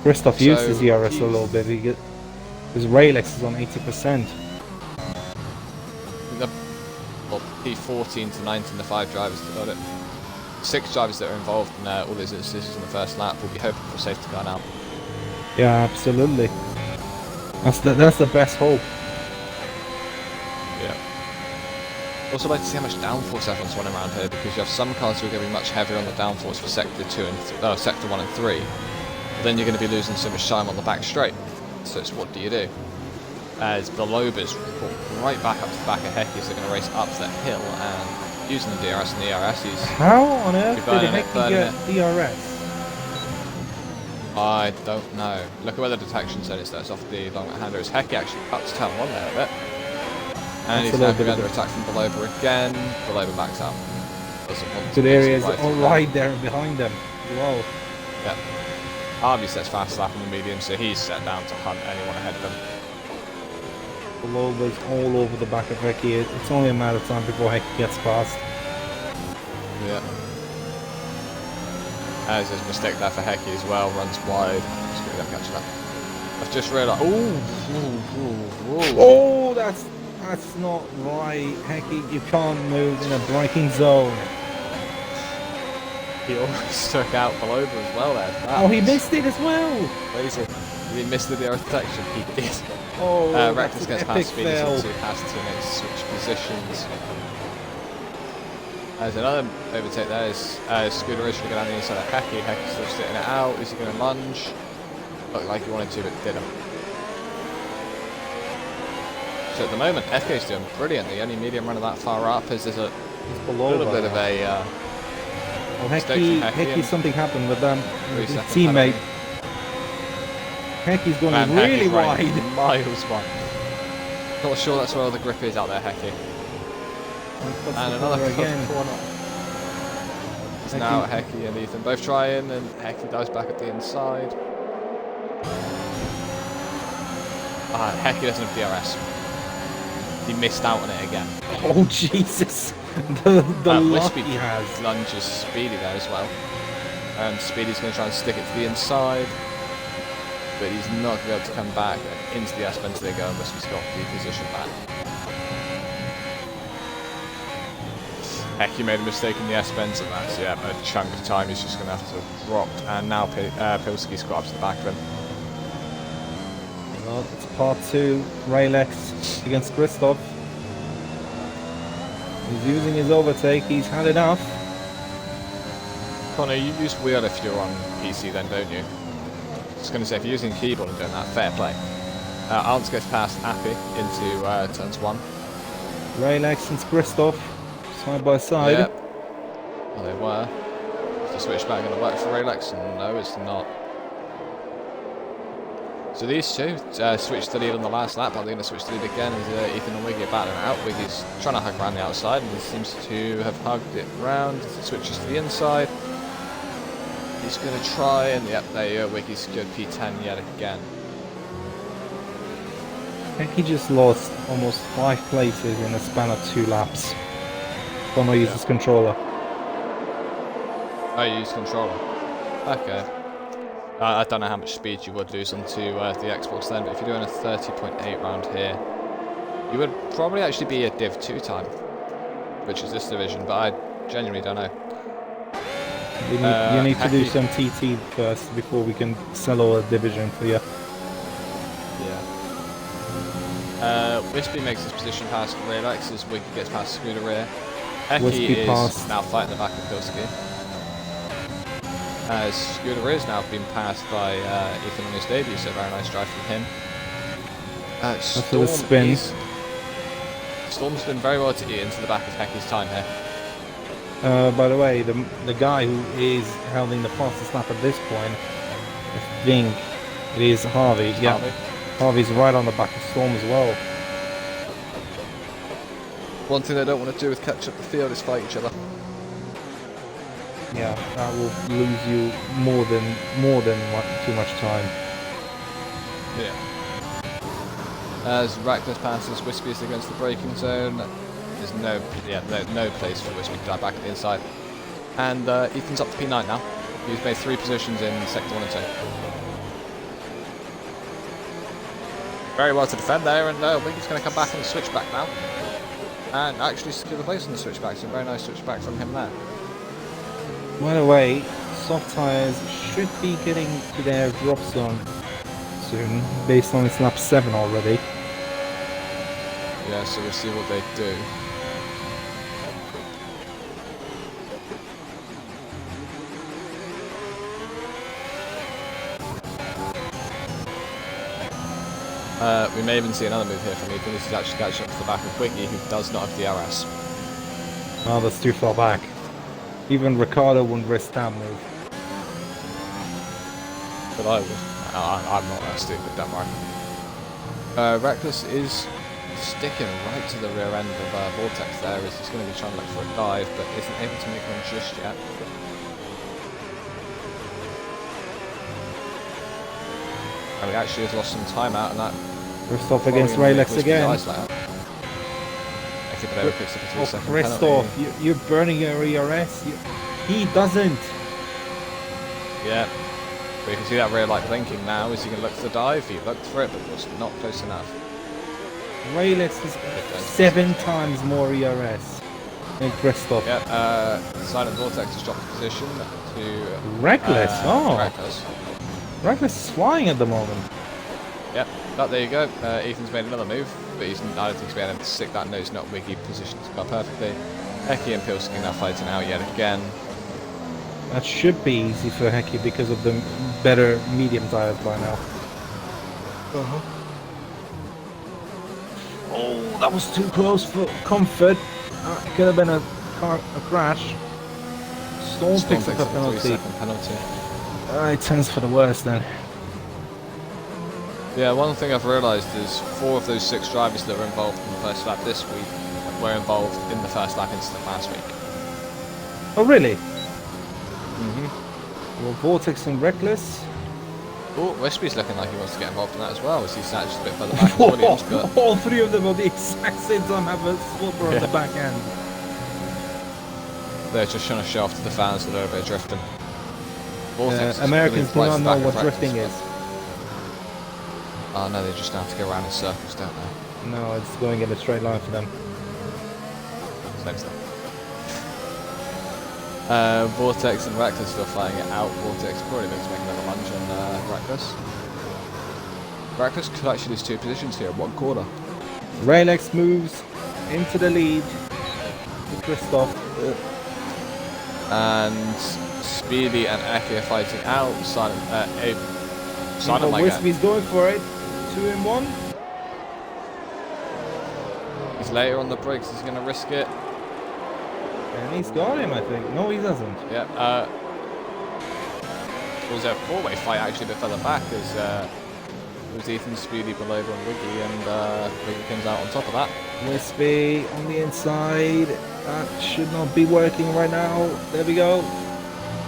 Christoph used his DRS a little bit. His Raylex is on 80%. Well, P14 to 19, the 5 drivers that got it. 6 drivers that are involved in all these instances in the first lap will be hoping for a safety car now. Yeah, absolutely. That's the best hope. Yeah. Also like to see how much downforce everyone's running around here, because you have some cars who are going to be much heavier on the downforce for sector 1 and 3. But then you're going to be losing so much time on the back straight. So it's what do you do? As Beloba's right back up to the back of Hecky, so they're going to race up that hill and using the DRS and the ERS. How on earth did Hecky get DRS? I don't know. Look at where the detection zone is. That's off the long hander. As Hecky actually cuts tail on there a bit. And That's he's a now little going bit under of attack from Belova again. Belova backs out. Doesn't want to good areas right all through right there behind them as well. Yeah. Harvey sets fast lap in the medium, so he's set down to hunt anyone ahead of him. Belova's all over the back of Hecky. It's only a matter of time before Hecky gets past. Yeah. As there's a mistake there for Hecky as well, runs wide. Screw them, catch that. I've just realised. Oh, that's not right. Hecky, you can't move in a braking zone. He almost took out Belova as well there. Oh, he missed it as well. Crazy. He missed the air detection. He did. Oh, Reckless that's gets an past epic Speedy, fail. so past teammates switch positions. There's another overtake there. Scooter is going to go down the inside of Hecky. Hecky's still sitting it out. Is he going to lunge? Looked like he wanted to, but didn't. So at the moment, FK's doing brilliant. The only medium runner that far up is there's a little bit of a Hecky, something happened with them. His teammate. Hecky's going really wide. Miles wide. Not sure that's where all the grip is out there, Hecky. And another corner. It's now Hecky and Ethan both trying, and Hecky dives back at the inside. Hecky doesn't have DRS. He missed out on it again. Oh Jesus! the luck Wispy he has. Lunges Speedy there as well. And Speedy's going to try and stick it to the inside. But he's not going to be able to come back into the S-bend until they go, unless he's got the position back. Hecky made a mistake in the S-bend, so that's a chunk of time he's just going to have to drop. And now Pilski's got up to the back of him. Well, it's part 2, Raylex against Christoph. He's using his overtake, he's had enough. Connor, you use wheel if you're on PC then, don't you? I was going to say, if you're using keyboard and doing that, fair play. Arntz gets past Appy into turns 1. Raylex and Christoph, side by side. Yep. Well, they were. Is the switchback going to work for Raylex? No, it's not. So these two switched the lead on the last lap. Are they going to switch the lead again? Is Ethan and Wiggy are battling out? Wiggy's trying to hug around the outside, and he seems to have hugged it round. It switches to the inside. He's going to try, and yep, there you go. Wiggy's secured P10 yet again. I think he just lost almost 5 places in a span of 2 laps. Connor uses controller. Oh, you use controller. Okay. I don't know how much speed you would lose onto the Xbox then, but if you're doing a 30.8 round here, you would probably actually be a Div 2 time, which is this division, but I genuinely don't know. You need to do some TT first before we can sell all the division for you. Yeah. Wispy makes his position past Raylex as Wiggy gets past Scooter rear. Hecky is now fighting the back of Pilski. As Scooter is now being passed by Ethan on his debut, so very nice drive from him. Storm's been very well to eat into the back of Hecky's time here. By the way, the guy who is holding the fastest lap at this point, I think it is Harvey. Yeah, Harvey's right on the back of Storm as well. One thing they don't want to do with catch up the field is fight each other. Yeah, that will lose you more than too much time. Yeah. As Reckless passes Wispy as they go into the braking zone, there's no place for Wispy to dive back at the inside. And Ethan's up to P9 now. He's made 3 positions in sector 1 and 2. Very well to defend there, and Wiggy's going to come back and switch back now. And actually secure the place on the switchback, so very nice switchback from him there. By the way, soft tyres should be getting to their drop zone soon, based on its lap 7 already. Yeah, so we'll see what they do. We may even see another move here from Ethan. This is actually catching up to the back of Wiggy, who does not have DRS. Oh, that's too far back. Even Ricardo wouldn't risk that move. But I would. I'm not that stupid, don't worry. Reckless is sticking right to the rear end of Vortex there as he's going to be trying to look for a dive, but isn't able to make one just yet. And he actually has lost some time out, and that... Christoph against Raylex again. Christoph, you're burning your ERS. He doesn't. Yeah. But you can see that rear light blinking now. Is he going to look for the dive? He looked for it, but was not close enough. Raylex is 7 times more ERS than Christoph. Yeah, Silent Vortex has dropped position to... Reckless, Reckless. Reckless is flying at the moment. Yep, but there you go. Ethan's made another move, but I don't think he's been able to stick that nose not wiggy position to go perfectly. Hecky and Pilski now fighting out yet again. That should be easy for Hecky because of the better medium tires by now. Oh, that was too close for comfort. It could have been a crash. Storm picks up a penalty. It turns for the worst then. Yeah, one thing I've realised is 4 of those 6 drivers that were involved in the first lap this week were involved in the first lap incident last week. Oh really? Mm-hmm. Well, Vortex and Reckless. Oh, Wispy's looking like he wants to get involved in that as well, as he's just a bit further back as Williams, but... All 3 of them are the exact same time have a swapper on the back end. They're just trying to show off to the fans a little bit of drifting. Americans do not know what drifting is. Oh no, they just have to go around in circles, don't they? No, it's going in a straight line for them. Same stuff. Vortex and Reckless still flying it out. Vortex probably looks to make another lunge on Reckless. Reckless could actually lose 2 positions here at 1 corner. Raylex moves into the lead to Christoph. And Speedy and Eki are fighting out. Silent like Wispy's going for it. 2 in 1. He's later on the brakes. He's going to risk it. And he's got him, I think. No, he doesn't. Yeah. It was a 4-way fight actually a bit further back as it was Ethan, Speedy, below and Wiggy, and Wiggy comes out on top of that. Wispy on the inside. That should not be working right now. There we go.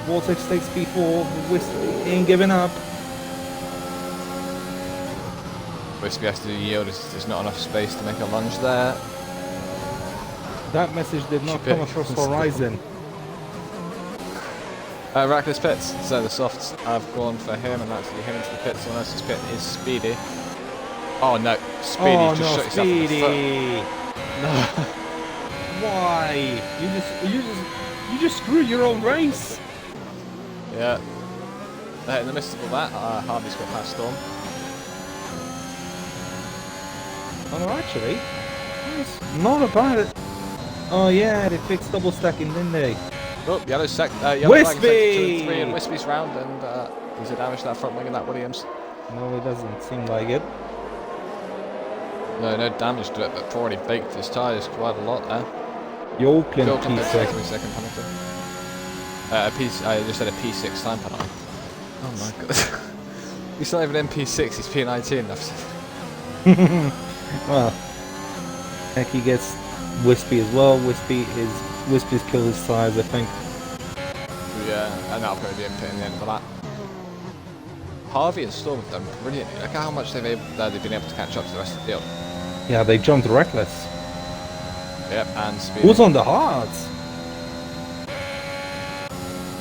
Vortex takes P4. Wispy ain't giving up. Wispy has to yield. There's not enough space to make a lunge there. That message did not come across Horizon. Reckless pits, so the softs have gone for him, and actually him into the pit. Someone else's pit is Speedy. Oh no, Speedy just shot yourself in the foot. No. Why? You just screwed your own race. Yeah. In the midst of all that, Harvey's got past Storm. Oh no, actually, it's not about it. Oh yeah, they fixed double stacking, didn't they? Oh, yellow Wispy! 2 and 3 and Wispy's round, and does it damage that front wing of that Williams? No, it doesn't seem like it. No damage to it, but already baked his tyres quite a lot there. Yoklin P6. 3-second penalty. I just said a P6 time penalty. Oh my god. He's not even in P6, he's P19. Well, Hecky gets Wispy as well. Wispy's killed his tyres, I think. Yeah, and that'll probably be in pit in the end for that. Harvey and Storm have done brilliantly. Look at how much they've been able to catch up to the rest of the field. Yeah, they jumped Reckless. Yep, and Speed. Who's on the hards?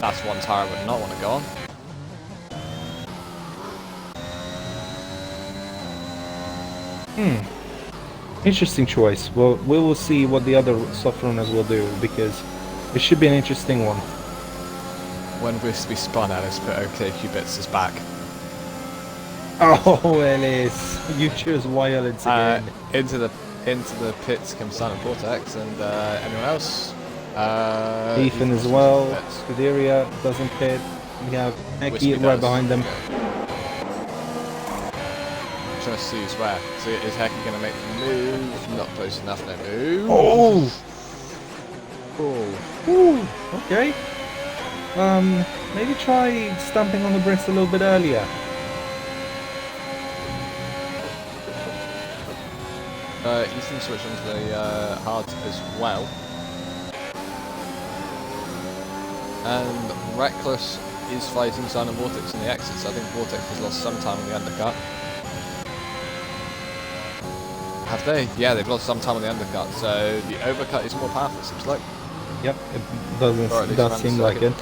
That's one tyre I would not want to go on. Interesting choice. Well, we will see what the other soft runners will do, because it should be an interesting one. When Wispy spun, Ellis put OK Qubits is back. Oh, Ellis, you choose violence again. Into the pits comes Silent Vortex, and anyone else? Ethan as well. Scuderia doesn't pit. We have Eki right behind them. Trying to see who's where. So is Hecky going to make the move? Not close enough, no move. Oh! Ooh, okay. Maybe try stamping on the brakes a little bit earlier. Ethan switched onto the hard as well. And Reckless is fighting Sign and Vortex in the exits. I think Vortex has lost some time on the undercut. Have they? Yeah, they've lost some time on the undercut, so the overcut is more powerful, it seems like. Yep, it does seem like it.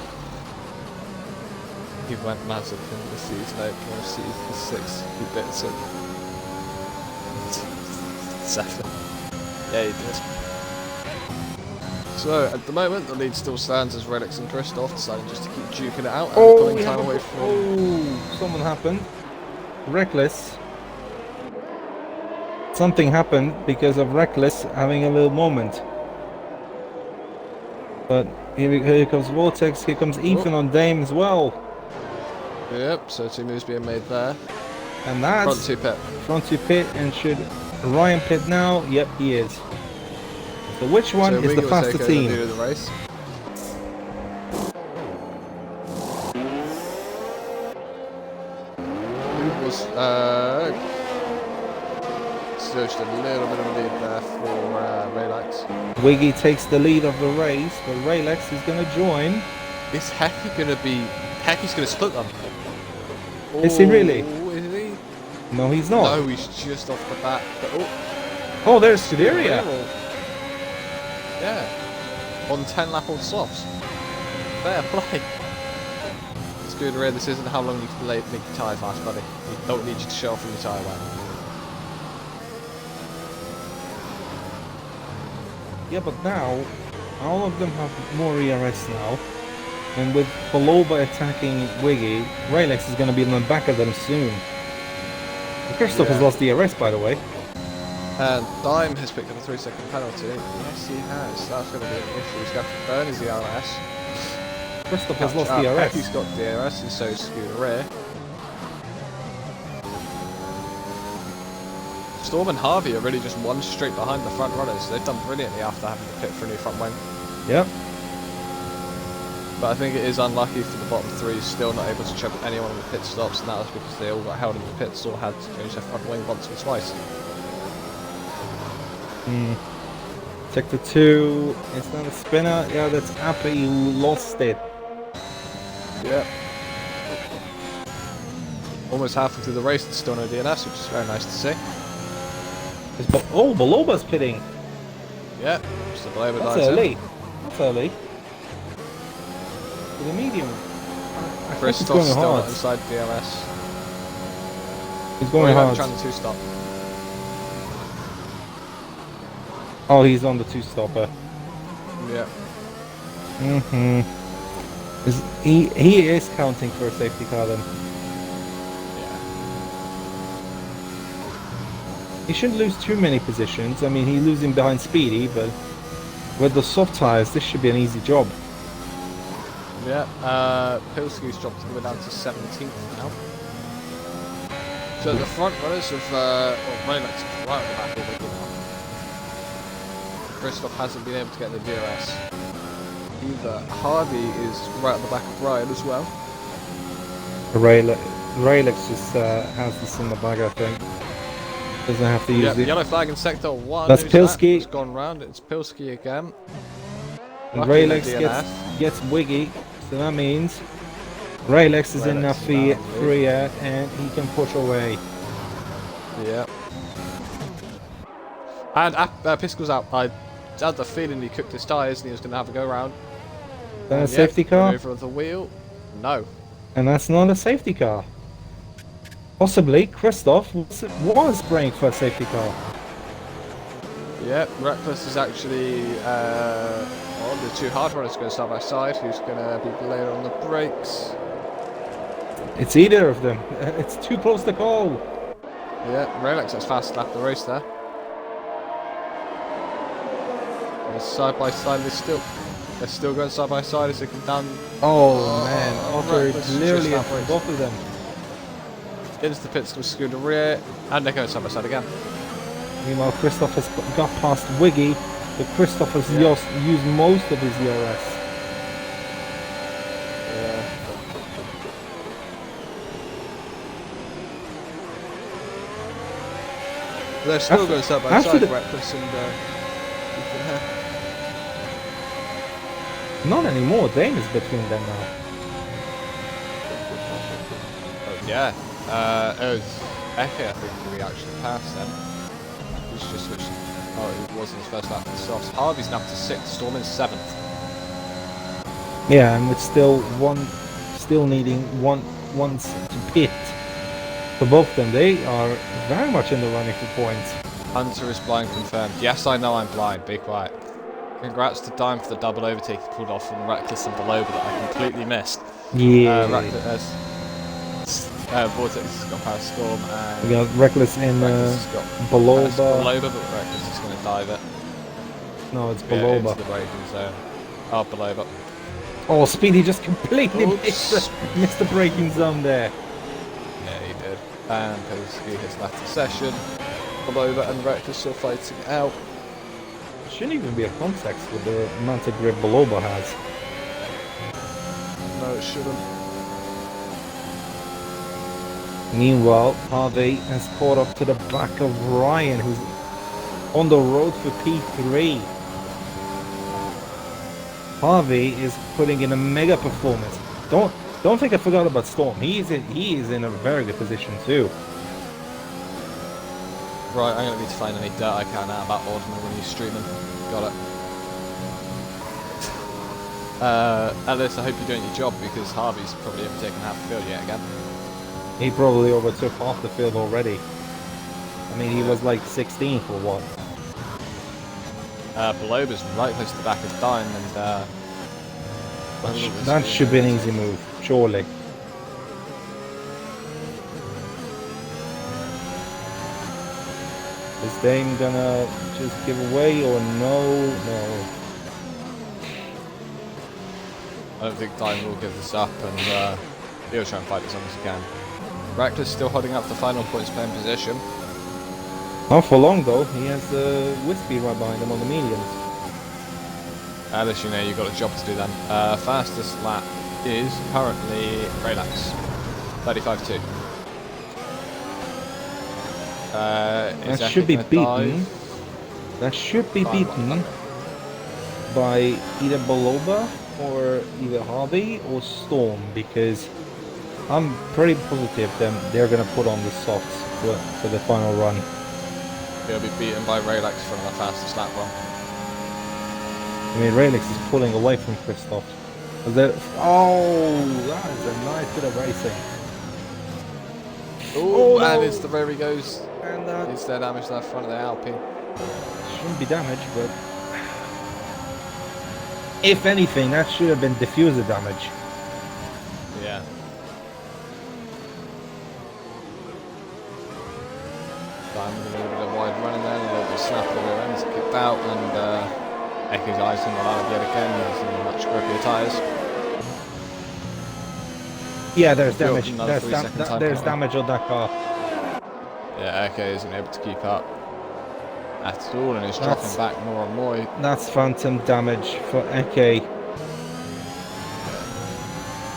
He went massive in the season opener of season 6. He bit some 7. Yeah, he did. So, at the moment, the lead still stands as Relics and Christoph deciding just to keep duking it out and pulling time away from... Oh, something happened. Reckless. Something happened because of Reckless having a little moment. But here comes Vortex, here comes Ethan on Dame as well. Yep, so 2 moves being made there. And that's... Front 2 pit. Front 2 pit, and should Ryan pit now? Yep, he is. So which one is the faster team? The race. Who was just a little bit of a lead there for Raylex. Wiggy takes the lead of the race, but Raylex is going to join. Is Hecky going to be... Hecky's going to split them. Is he really? Is he? No, he's not. No, he's just off the back. Oh, there's Scuderia. Yeah. On 10 lap old softs. Fair play. Scuderia, this isn't how long you can make your tyre fast, buddy. We don't need you to show off in your tyre wear. Yeah, but now, all of them have more ERS now. And with Baloba attacking Wiggy, Raylex is going to be on the back of them soon. And Christoph has lost ERS, by the way. And Dime has picked up a 3-second penalty. Yes, he has. That's going to be an issue. He's going to burn his ERS. Christoph has lost ERS. He's got DRS, and so is Scuderia. Storm and Harvey are really just one straight behind the front runners. They've done brilliantly after having to pit for a new front wing. Yep. But I think it is unlucky for the bottom 3 still not able to trip anyone on the pit stops, and that was because they all got held in the pits or had to change their front wing once or twice. Sector 2, it's not a spinner. Yeah, that's Appy who lost it. Yeah. Almost halfway through the race and still no DNS, which is very nice to see. Oh, Baloba's pitting. Yeah, just the Baloba That's dies early. in. That's early. For the medium. Christoph's still not inside DRS. He's going hard. Trying the 2-stop. Oh, he's on the 2-stopper. Yeah. He is counting for a safety car then. Yeah. He shouldn't lose too many positions. I mean, he's losing behind Speedy, but with the soft tires, this should be an easy job. Yeah, Pilski's dropped all the way down to 17th now. So the front runners of running like right at the back of the now. Christoph hasn't been able to get the DRS. Either Harvey is right at the back of Ryan as well. Raylex just has this in the bag, I think. Doesn't have to use it. Yellow flag in sector 1. That's Pilski. It's gone round. It's Pilski again. And Raylex gets Wiggy, so that means Raylex is in a freer and he can push away. Yeah. And Piskel's out. I had the feeling he cooked his tyres and he was going to have a go round. Then a safety car? Over the wheel? No. And that's not a safety car. Possibly Christoph was praying for a safety car. Yeah, Reckless is actually the 2 hard runners go side by side. Who's going to be later on the brakes? It's either of them. It's too close to call. Yeah, Raylex has fast lap the race there. And side by side, they're still going side by side as they come down. Oh man, Otter clearly in both of them. Into the pits with Scuderia, and they're going side by side again. Meanwhile, Christoph has got past Wiggy, but Christoph has used most of his ERS. Yeah. They're still After- going side by after side, the- Reckless and Not anymore. Dane is between them now. yeah. It was Eke, I think, who we actually passed then. He's just switched. Oh, it wasn't his first lap for the softs. Harvey's now to 6th, Storm is 7th. Yeah, and it's still needing one to pit. For both of them, they are very much in the running for points. Hunter is blind confirmed. Yes, I know I'm blind. Be quiet. Congrats to Dime for the double overtake he pulled off from Reckless and below, but that I completely missed. Yeah. Vortex has got past Storm and We got Reckless in Reckless has got Beloba. past Beloba, but Reckless is going to dive it. No, it's Yeah, into Beloba. the braking zone. Oh, Beloba. Oh, Speedy just completely Oops. missed the braking zone there. Yeah, he did. And Pezinski his latter session. Beloba and Reckless still fighting it out. Shouldn't even be a context with the amount of grip Beloba has. No, it shouldn't. Meanwhile, Harvey has caught up to the back of Ryan, who's on the road for P3. Harvey is putting in a mega performance. Don't think I forgot about Storm. He is in a very good position too. Right, I'm going to need to find any dirt I can out about Ordinal when he's streaming. Got it. Ellis, I hope you're doing your job because Harvey's probably overtaken half the field yet again. He probably overtook half the field already. I mean, he was like 16 for one. Beloba's right close to the back of Dime and That should be an easy move, surely. Is Dane gonna just give away or no? No. I don't think Dime will give this up and he'll try and fight as long as he can. Reckless still holding up the final points playing position. Not for long though. He has Wispy right behind him on the mediums. Alice, you know you've got a job to do then. Fastest lap is currently Relax, 35.2. That should be beaten. That should be beaten by either Beloba or either Harvey or Storm, because I'm pretty positive they're gonna put on the softs for the final run. He'll be beaten by Relax from the fastest lap run. I mean, Relix is pulling away from Christoph. Oh, that is a nice bit of racing. Oh, no. and it's the where he goes. And It's their damage left front of the Alpine. shouldn't be damage, but if anything, that should have been diffuser damage. Yeah. Diamond a little bit of wide running there, a little bit of snap of the rear ends, kicked out, and Echo's eyes on the line yet again, using much grippier tyres. Yeah, there's Built damage. another 3-second time There's penalty. damage on that car. Yeah, Echo isn't able to keep up at all, and is dropping back more and more. That's phantom damage for Eke.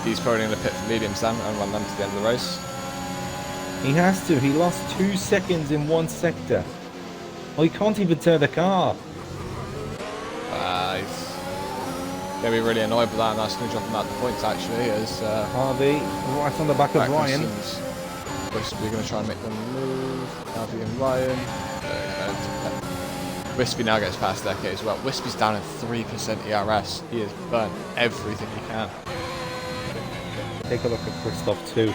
He's probably going to pit for mediums then and run them to the end of the race. He has to. He lost 2 seconds in one sector. Oh, he can't even turn the car. He's going to be really annoyed with that, and that's going to drop him out the points actually, as Harvey, right on the back of Ryan. Wispy going to try and make them move. Harvey and Ryan. Wispy now gets past Eke as well. Wispy's down in 3% ERS. He has burnt everything he can. Take a look at Christoph too.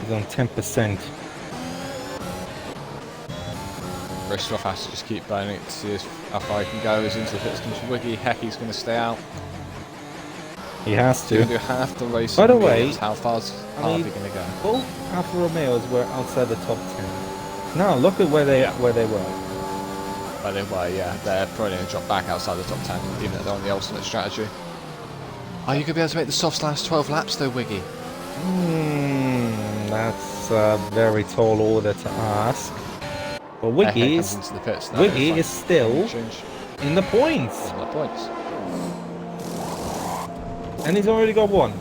He's on 10%. Christoph has to just keep burning it to see how far he can go. He's into the pits from Wiggy. Hecky's going to stay out. He has He's to. going to do half the race. By the in way, mediums. How far's Harvey going to go? Both Alfa Romeos were outside the top 10. Now look at where they were. By the way, yeah, they're probably going to drop back outside the top 10, even though they're on the ultimate strategy. Are you going to be able to make the softs last 12 laps though, Wiggy? That's a very tall order to ask. But Wiggy comes into the pits now. Wiggy is still Change in the points. on the points. And he's already got one.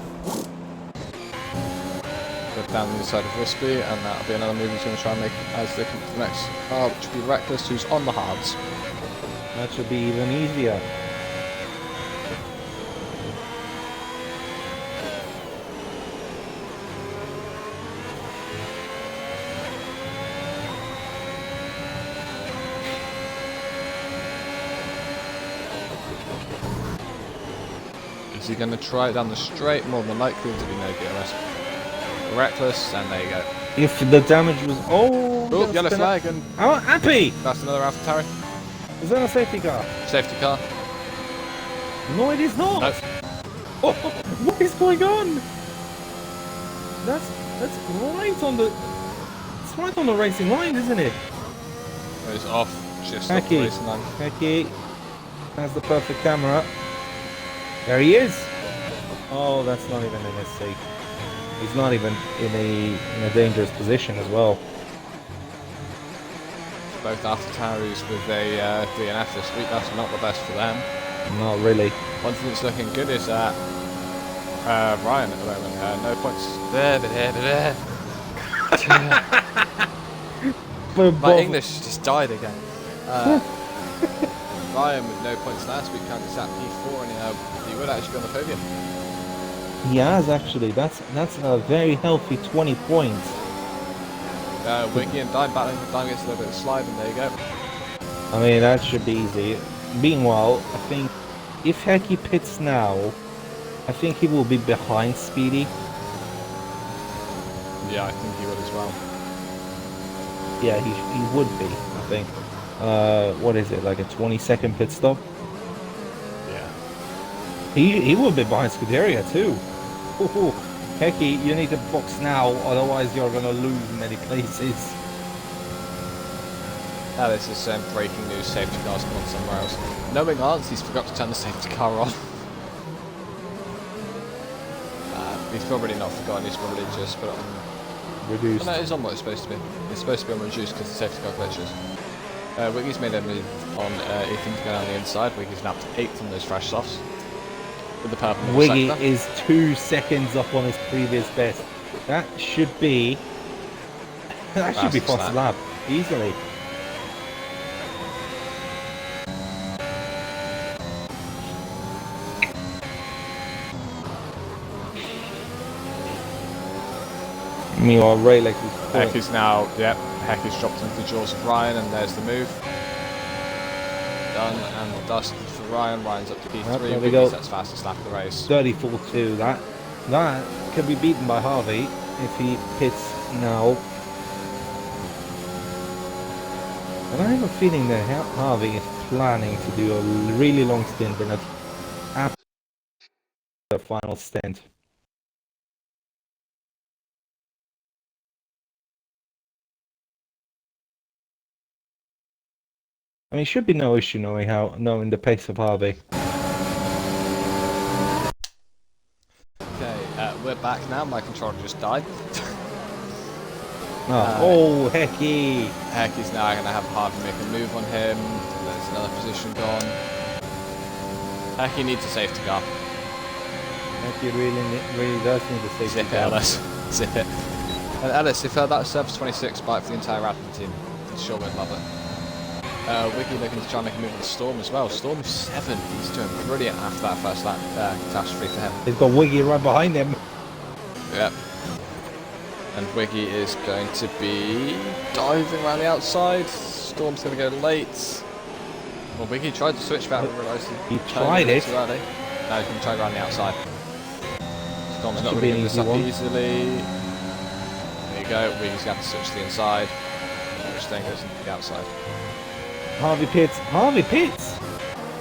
Good down the inside of Wispy, and that'll be another move he's going to try and make as they come to the next car, which will be Reckless, who's on the hards. That should be even easier. Is he going to try it down the straight? More than likely to be no DRS. Reckless, and there you go. If the damage was... Oh, Yellow flag, and oh, happy! that's another AlphaTauri. Is that a safety car? Safety car. No, it is not! Nope. Oh, what is going on? That's right on the... It's right on the racing line, isn't it? It's off, just off the racing line. Hecky has the perfect camera. There he is! Oh, that's not even a mistake. He's not even in a dangerous position as well. Both AlphaTauris with a DNF this week, that's not the best for them. Not really. One thing that's looking good is Ryan at the moment. No points. My English just died again. Ryan with no points last week currently sat P4, and he would actually be on the podium. He has actually. That's a very healthy 20 points. Wiggy and Dime battling. Dime gets a little bit of slide, and there you go. I mean, that should be easy. Meanwhile, I think if Hecky pits now, I think he will be behind Speedy. Yeah, I think he would as well. Yeah, he would be, I think. What is it, like a 20-second pit stop? Yeah. He will be behind Scuderia too. Ooh, Hecky, you need to box now, otherwise you're gonna lose many places. This is breaking news, safety car's gone somewhere else. Knowing Lance, he's forgot to turn the safety car on. He's probably not forgotten, he's probably just put it on... Reduced. Oh, no, it's on what it's supposed to be. It's supposed to be on reduced because the safety car glitches. Wiggy's made a move on Ethan to go down the inside. Wiggy's now up to 8th on those fresh softs. With the purple Wiggy sector. is 2 seconds up on his previous best. That should be... that should be fast lap, easily. Meanwhile, Rayleigh is... Heck is now, yep, Heck is dropped into the jaws of Ryan, and there's the move. Done, and dust for Ryan. Ryan's up to P3, there we go. That's fastest lap of the race. 34.2, that can be beaten by Harvey if he pits now. And I have a feeling that Harvey is planning to do a really long stint in after the final stint. I mean, it should be no issue knowing the pace of Harvey. Okay, we're back now. My controller just died. Oh, Hecky! Heck is now going to have Harvey make a move on him. There's another position gone. Hecky needs a safety car. Hecky really does need a safety Zip it, car. Ellis. Zip it. And Ellis, if that serves 26 bite for the entire Rapid team, sure we'd love it. Wiggy looking to try and make a move on Storm as well. Storm is 7. He's doing brilliant after that first lap catastrophe for him. They've got Wiggy right behind him. Yep. And Wiggy is going to be diving around the outside. Storm's going to go late. Well, Wiggy tried to switch back, but realised he tried it. Too early. No, he can try around the outside. Storm's not should going be to an give this easy up one. easily. There you go. Wiggy's going to have to switch to the inside, which then goes into the outside. Harvey pits. Harvey pits.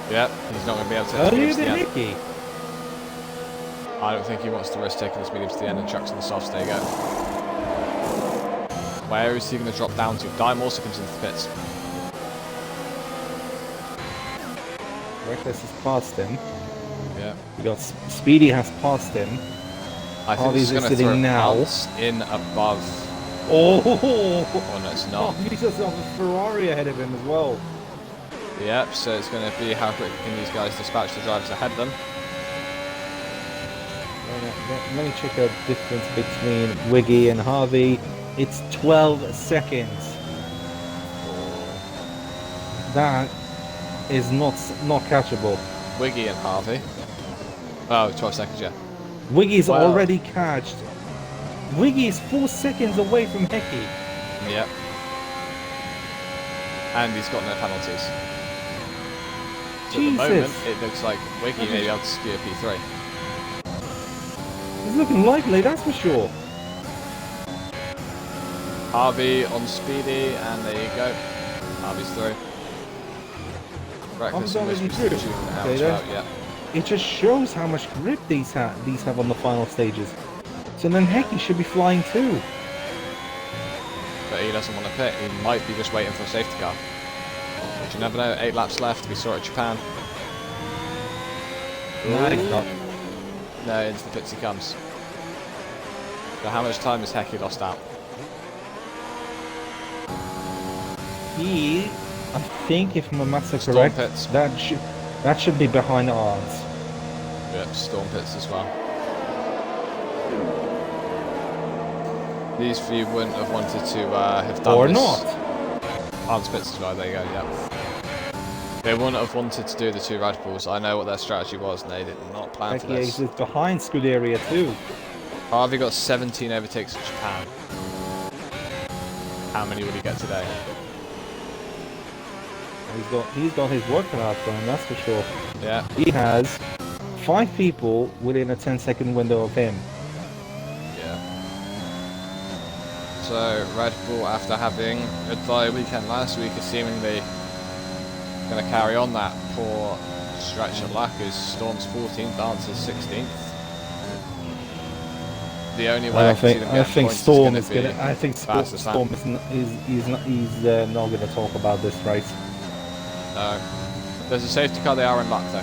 Yep, he's not going to be able to Earlier to the than end. Hecky. I don't think he wants to risk taking this medium to the end and chucks on the softs. There you go. Where is he going to drop down to? Dime also comes into the pits. Reckless has passed him. Yeah. We got Speedy has passed him. I think Harvey's he's going to sitting throw now. bounce in above. Oh! Oh no, it's not. He's just on the Ferrari ahead of him as well. Yep, so it's going to be how quick can these guys dispatch the drivers ahead of them. let me check the difference between Wiggy and Harvey. It's 12 seconds. That is not catchable. Wiggy and Harvey. Oh, 12 seconds, yeah. Wiggy's Well- already catched. Wiggy is 4 seconds away from Hecky. Yep. And he's got no penalties. So at the moment, Jesus. it looks like Wiggy may be able to secure P3. It's looking likely, that's for sure. Harvey on Speedy, and there you go. Harvey's through. Reckless and already Whisper's through. shooting out Okay, as then. well, yeah. It just shows how much grip these have on the final stages. So then Hecky should be flying too. But he doesn't want to pit. He might be just waiting for a safety car. But you never know. 8 laps left. We saw it at Japan. No, he's not. No, into the pits he comes. So how much time has Hecky lost out? He, I think, if my maths are Storm correct, pits. that should be behind odds. Yep, storm pits as well. These few wouldn't have wanted to have done Or this. not. Arms pits as well, there you go, yep. They wouldn't have wanted to do the 2 Red Bulls. I know what their strategy was, and they did not plan for Hecky this. is behind Scuderia too. Harvey got 17 overtakes at Japan. How many will he get today? He's got his work cut out for him, that's for sure. Yeah, He has 5 people within a 10-second window of him. yeah. So Red Bull, after having a dry weekend last week, is seemingly going to carry on that poor stretch of luck as Storm's 14th answers 16th. The only way I can see them I getting think points Storm is is going to gonna. be I think fastest lap. Storm is not gonna talk about this race. No. There's a safety car, they are in luck though.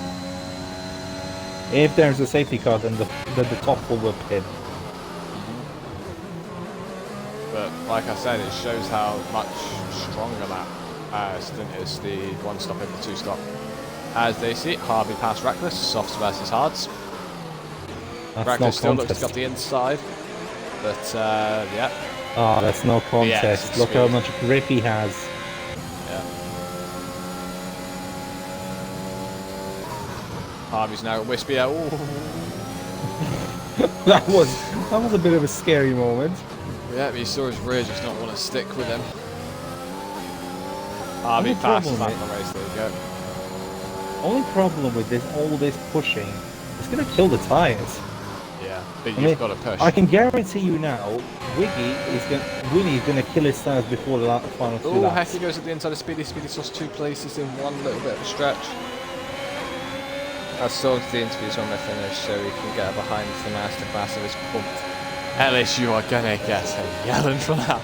If there's a safety car, then the top will pit. But like I said, it shows how much stronger that stint is, the 1 stop over 2 stop. As they see, Harvey past Reckless, softs versus hards. That's Reckless no still looks to contest. got the inside, but yeah, Oh, that's no contest. it's Look how speed. much grip he has. yeah. Harvey's now at Wispy. Ooh. that was a bit of a scary moment. Yeah, but you saw his rear just not want to stick with him. Harvey Only fast problem lap is- on the race, there you go. Only problem with all this pushing, it's gonna kill the tires. Yeah, but I you've mean, got to push. I can guarantee you now, Winnie is gonna kill his tires before the final 2 Oh, laps. Hecky goes at the inside of Speedy. Speedy's lost 2 places in one little bit of a stretch. I saw the interviews when they finished, so we can get behind the masterclass of his pumped. Ellis, you are gonna get a yelling for that.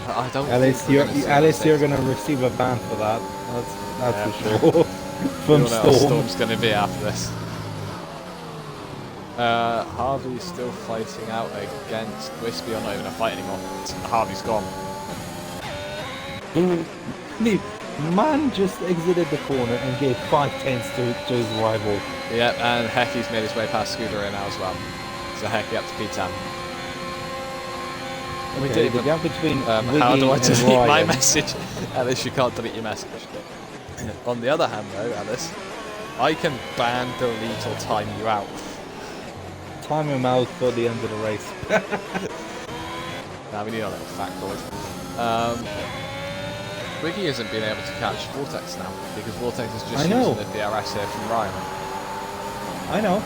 I don't. Alice, think we're gonna see you're mistakes. gonna receive a ban for that. That's Yeah. for sure. We From all know how Storm. Storm's gonna be after this. Harvey's still fighting out against Wispy, or not even a fight anymore. Harvey's gone. The man just exited the corner and gave 5/10 to his rival. Yep, and Hecky's made his way past Scooter now as well. So Hecky up to P10. We Okay, did the even, gap between how Wiggy do I and delete my Ryan. message? Alice, you can't delete your message. On the other hand though, Alice, I can ban, delete or time you out. Time him out for the end of the race. Now we need a little factoid. Wiggy isn't being able to catch Vortex now because Vortex is just I know. using the DRS here from Ryan. I know.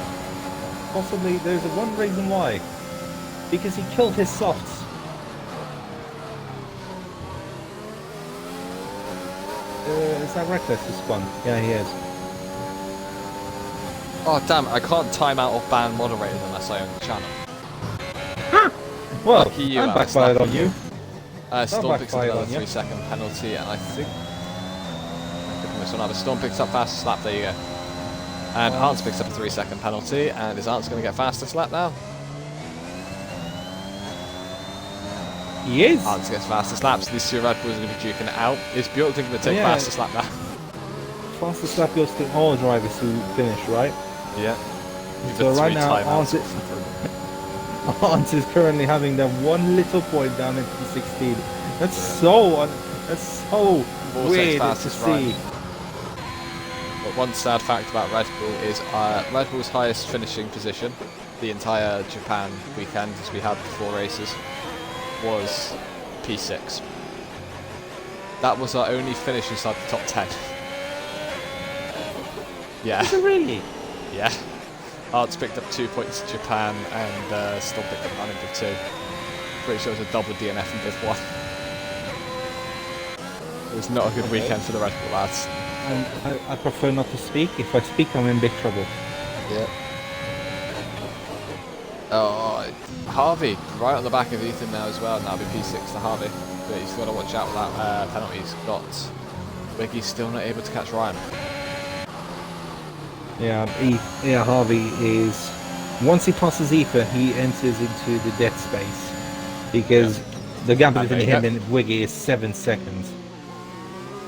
Possibly there's one reason why. Because he killed his softs. Is that Reckless who spun? Yeah, he is. Oh damn, I can't time out or ban moderators unless I own the channel. Well, Lucky you, I'm Alex, backfired lucky on you. you. Storm picks up backfired another on you. 3-second penalty, and I think this one other Storm picks up fastest lap. There you go. And Arntz picks up a 3-second penalty, and is Arntz going to get fastest lap now? He is. Arntz gets fastest lap, so these 2 Red Bulls are going to be duking it out. Is Bjork going to take Yeah. fastest lap now? fastest lap goes to all drivers who finish, right? Yeah. So right now, Arndt is currently having that one little point down into the 16. That's so weird to see. But one sad fact about Red Bull is Red Bull's highest finishing position the entire Japan weekend, as we had 4 races, was P6. That was our only finish inside the top 10. Yeah. Is it really? Yeah. Arts picked up 2 points in Japan and still picked up 9 in Div 2. Pretty sure it was a double DNF in Div 1. It was not a good weekend for the Red Bull lads. And I prefer not to speak. If I speak, I'm in big trouble. Yeah. Oh, Harvey, right on the back of Ethan now as well. Now it'll be P6 to Harvey. But he's got to watch out with that penalty he's got. Wiggy's still not able to catch Ryan. Yeah, Harvey is... Once he passes Ethan, he enters into the dead space. Because the gap between him and Wiggy is 7 seconds.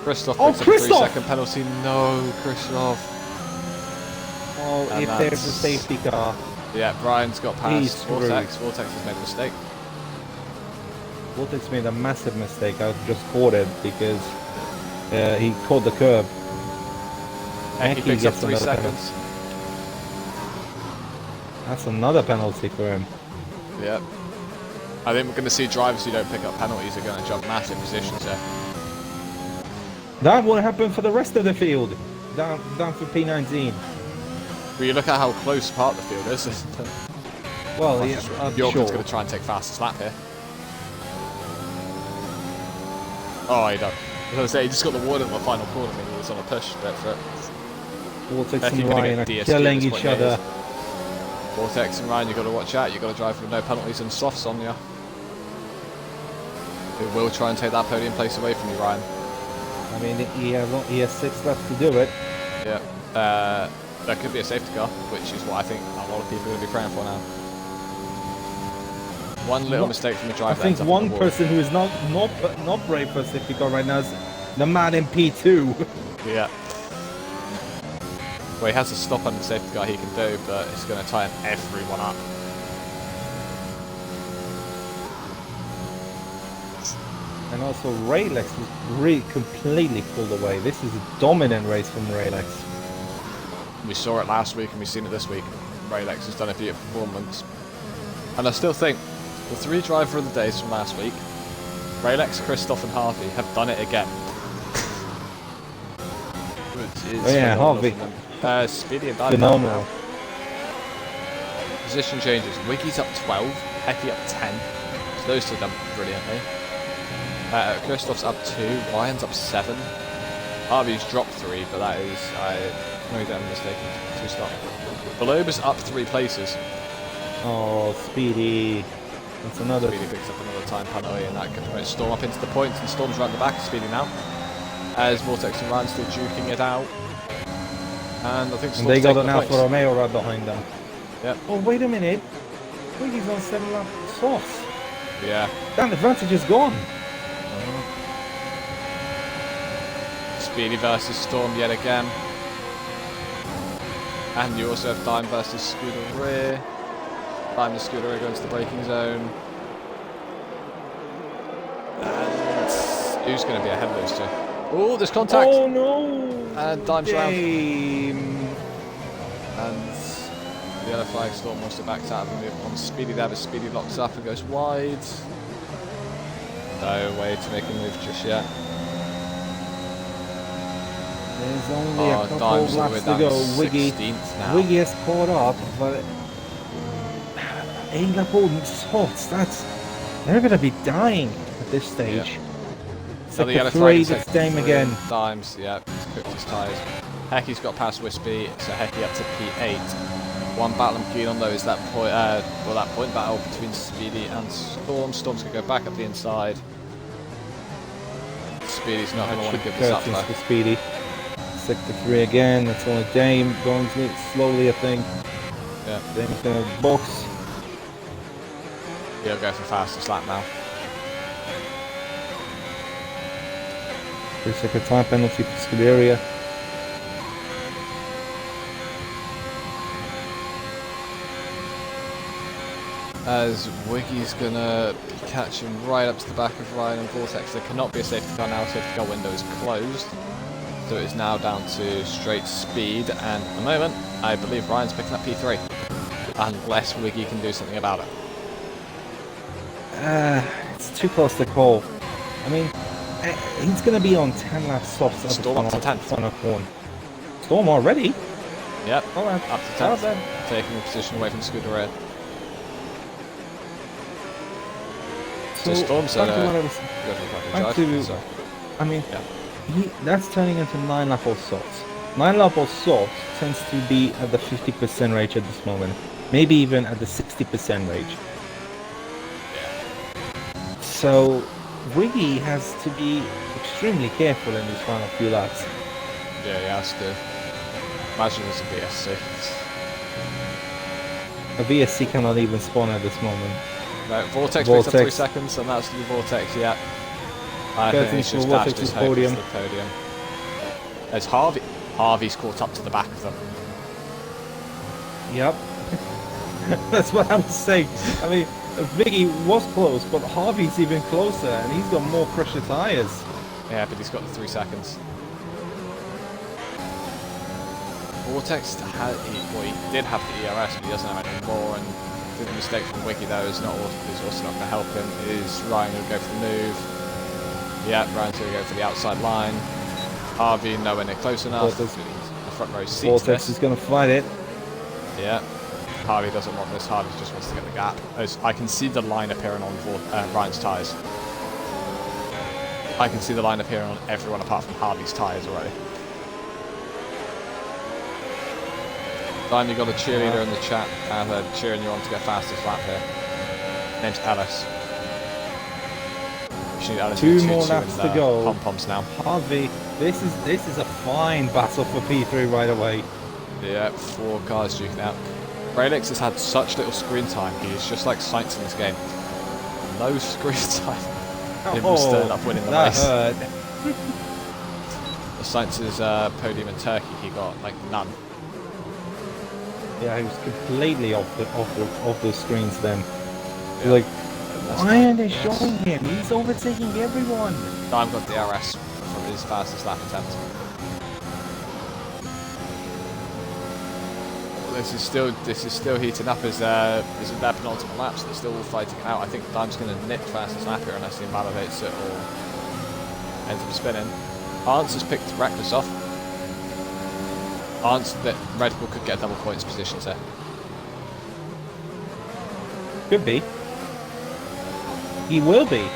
Christoph picks up a 3-second penalty. No, Christoph. Oh, and if there's a safety car. Yeah, Brian's got past Vortex. Vortex has made a mistake. Vortex made a massive mistake. I just caught it because he caught the curb. And he picks up 3 seconds. Penalty. That's another penalty for him. Yep. I think we're going to see drivers who don't pick up penalties are going to jump massive positions there. That will happen for the rest of the field. Down for P19. Well, you look at how close part of the field is. Well, Bjorken's going to try and take fastest lap here. Oh, he don't. I was going to say, he just got the warning on the final corner and he was on a push bit for it. Vortex and Ryan are killing each other. Vortex and Ryan, you've got to watch out. You've got to drive with no penalties and softs on you. Who will try and take that podium place away from you, Ryan. I mean, he has 6 laps to do it. Yeah. There could be a safety car, which is what I think a lot of people are going to be praying for now. One little mistake from the driver. I think one person who is not brave for a safety car right now is the man in P2. Yeah. Well, he has a stop on the safety car he can do, but it's going to tie everyone up. And also Raylex was really completely pulled away. This is a dominant race from Raylex. We saw it last week and we've seen it this week. Raylex has done a beautiful performance. And I still think the 3 driver of the days from last week, Raylex, Christoph and Harvey, have done it again. Which is Harvey. Speedy and phenomenal. Position changes. Wiggy's up 12, Hecky up 10. So those 2 done brilliantly. Christoph's up 2, Ryan's up 7. Harvey's dropped 3, but that is... No, he's mistaken. 2 stop. Beloba's up 3 places. Oh, Speedy. That's another... Speedy picks up another time penalty, and that can promote Storm up into the points, and Storm's right at the back of Speedy now. As Vortex and Ryan still duking it out. And I think Storm's they got an Alfa Romeo right behind them. Yep. Oh, wait a minute. Wiggy's on 7 lap softs. Yeah. That advantage is gone. Speedy versus Storm yet again. And you also have Dime versus Scooter Rear. Dime and Scooter Rear going to the braking zone. And who's going to be ahead of those 2? Oh, there's contact! Oh no! And Dime's round. And the other flag, Storm wants to back out and move on Speedy there, but Speedy locks up and goes wide. No way to make a move just yet. There's only a couple of laps to go. Wiggy has caught up, but 8 lap old softs, they're going to be dying at this stage. Yeah. It's like the 3 that's Dame again. Dimes, yeah, he's cooked his tyres. Hecky's got past Wispy, so Hecky up to P8. One battle I'm keen on though is that point battle between Speedy and Storm. Storm's going to go back up the inside. Speedy's not going to want to give this up though. Speedy. Sector 3 again, that's only Dame going slowly I think. Yeah. Dame's going to box. He'll go for fastest lap now. 3-second time penalty for Scuderia. as Wiggy's gonna be catching right up to the back of Ryan and Vortex. There cannot be a safety car now. Safety car window is closed, so it is now down to straight speed. And at the moment, I believe Ryan's picking up P3, unless Wiggy can do something about it. It's too close to call. I mean, he's going to be on 10 lap softs at Storm up to 10th. final corner. Storm already? Yep, All right. up to 10th, taking a position away from Scooter Red. So Storm's at I mean, yeah. that's turning into 9 lap of softs. 9 lap of softs tends to be at the 50% range at this moment. Maybe even at the 60% range. So, Wiggy has to be extremely careful in these final few laps. Yeah, he has to. Imagine it's a VSC. A VSC cannot even spawn at this moment. Right, Vortex picks up 3 seconds, and that's the Vortex, yeah. I think he's just dashed his hope to the podium. There's Harvey. Harvey's caught up to the back of them. Yep. That's what I'm saying. I mean, Viggy was close, but Harvey's even closer, and he's got more pressure tyres. Yeah, but he's got the 3 seconds. Vortex had, he did have the ERS, but he doesn't have it anymore. And the mistake from Wiggy though is also not going to help him. Is Ryan going to go for the move? Yeah, Ryan's going to go for the outside line. Harvey nowhere near close enough. Vortex, the front row seats Vortex is going to fight it. Yeah. Harvey doesn't want this. Harvey just wants to get the gap. As I can see the line appearing on Ryan's tyres. I can see the line appearing on everyone apart from Harvey's tyres already. Ryan, you got a cheerleader in the chat, cheering you on to get fastest lap here. Name's Alice. You need Alice 2 more laps to go. Pom-poms now. Harvey, this is a fine battle for P3 right away. Yeah, 4 cars duking out. Raelix has had such little screen time. He is just like Saints in this game. No screen time. Him Stern up winning the race. Hurt. The Saints' podium in Turkey, he got like none. Yeah, he was completely off the screens then. Yeah. Like, why aren't they showing him? He's overtaking everyone. Dime got the RS from his fastest lap attempt. This is still heating up as this is their penultimate laps. They're still all fighting out. I think Dime's going to nip fastest lap here unless he invalidates it or ends up spinning. Arntz has picked Reckless off. Arntz that Red Bull could get double points positions here. Could be. He will be.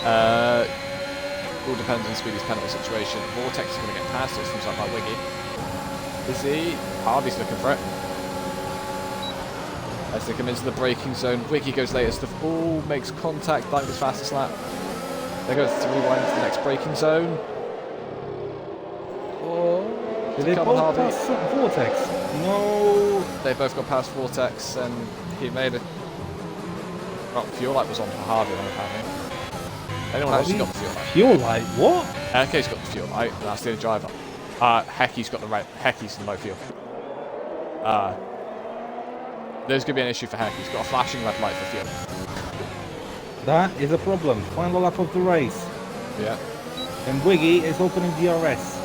All depends on Speedy's penalty situation. Vortex is going to get past it. Seems like by Wiggy. Is he? Harvey's looking for it. As they come into the braking zone, Wiggy goes late as the all makes contact. Dime goes fastest lap. They go 3 wide into the next braking zone. Oh, Did they both pass Vortex? No. They both got past Vortex, and he made it. Oh, fuel light was on for Harvey then apparently. Anyone else got the fuel light? Fuel light? What? Heckey's got the fuel light, and that's the only driver. Heckey's got the red. Heckey's in low fuel. There's going to be an issue for Heckey. He's got a flashing red light for fuel. That is a problem. Final lap of the race. Yeah. And Wiggy is opening DRS.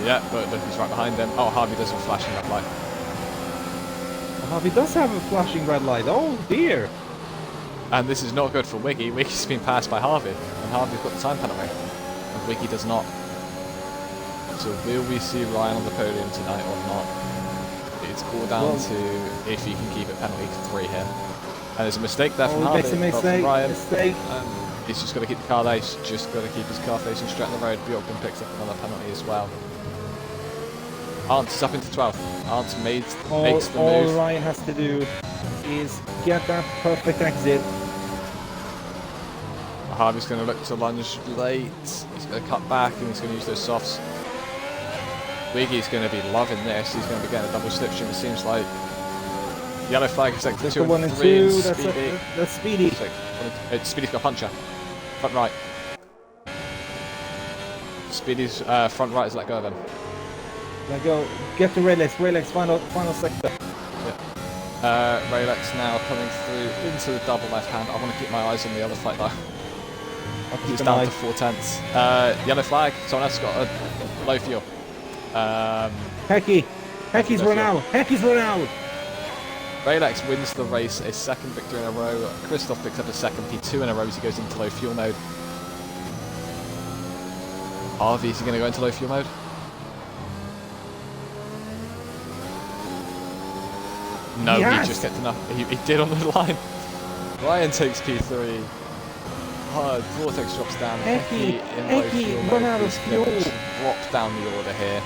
Yeah, but look, he's right behind him. Oh, Harvey does have a flashing red light. Harvey does have a flashing red light. Oh dear. And this is not good for Wiggy. Wiggy's been passed by Harvey, and Harvey's got the time penalty, and Wiggy does not. So will we see Ryan on the podium tonight or not? It's all down to if he can keep it penalty 3 here. And there's a mistake there from Harvey. Mistake. He's just got to keep the car lace. Just got to keep his car facing straight on the road. Bjorkman picks up another penalty as well. Arntz is up into 12th. Arntz makes the move. All Ryan has to do is get that perfect exit. Harvey's going to look to lunge late. He's going to cut back and he's going to use those softs. Wiggy's going to be loving this. He's going to be getting a double slipstream, it seems like. Yellow flag is like 2 and 3 and Speedy. That's Speedy. Speedy's got a puncher. Front right. Speedy's front right has let go of him. Let go. Get the Raelix. Raelix, final sector. Yeah. Raylex now coming through into the double left hand. I want to keep my eyes on the other fight though. He's down to 4/10. Yellow flag. Someone else got a low fuel. Hecky's run out. Hecky's run out. Raylex wins the race, a second victory in a row. Christoph picks up a second P2 in a row as he goes into low fuel mode. Harvey, is he going to go into low fuel mode? No, he just kept enough. He did on the line. Ryan takes P3. Vortex drops down. Hecky, in low fuel run mode. out of fuel. Drops down the order here.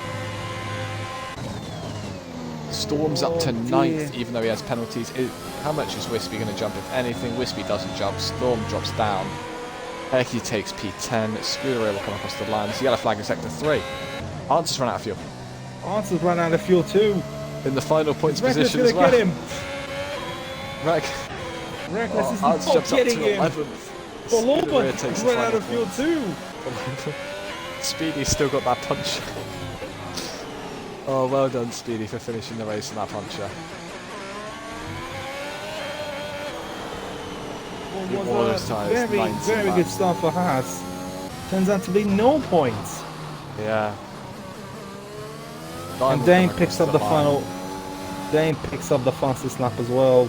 Storm's up to 9th, even though he has penalties. How much is Wispy going to jump? If anything, Wispy doesn't jump. Storm drops down. Hecky takes P10. Scooter will come across the lines. Yellow flag in sector 3. Answer's run out of fuel. Answer's run out of fuel too. In the final points Reckless position as well. Get him. Reckless is Answer jumps up to 11th. Boloba takes run out of fuel too. Speedy's still got that punch. Oh, well done, Speedy, for finishing the race in that puncher. Very good start for Haas. Turns out to be no points. Yeah. And Dane picks up the final. Dane picks up the fastest lap as well.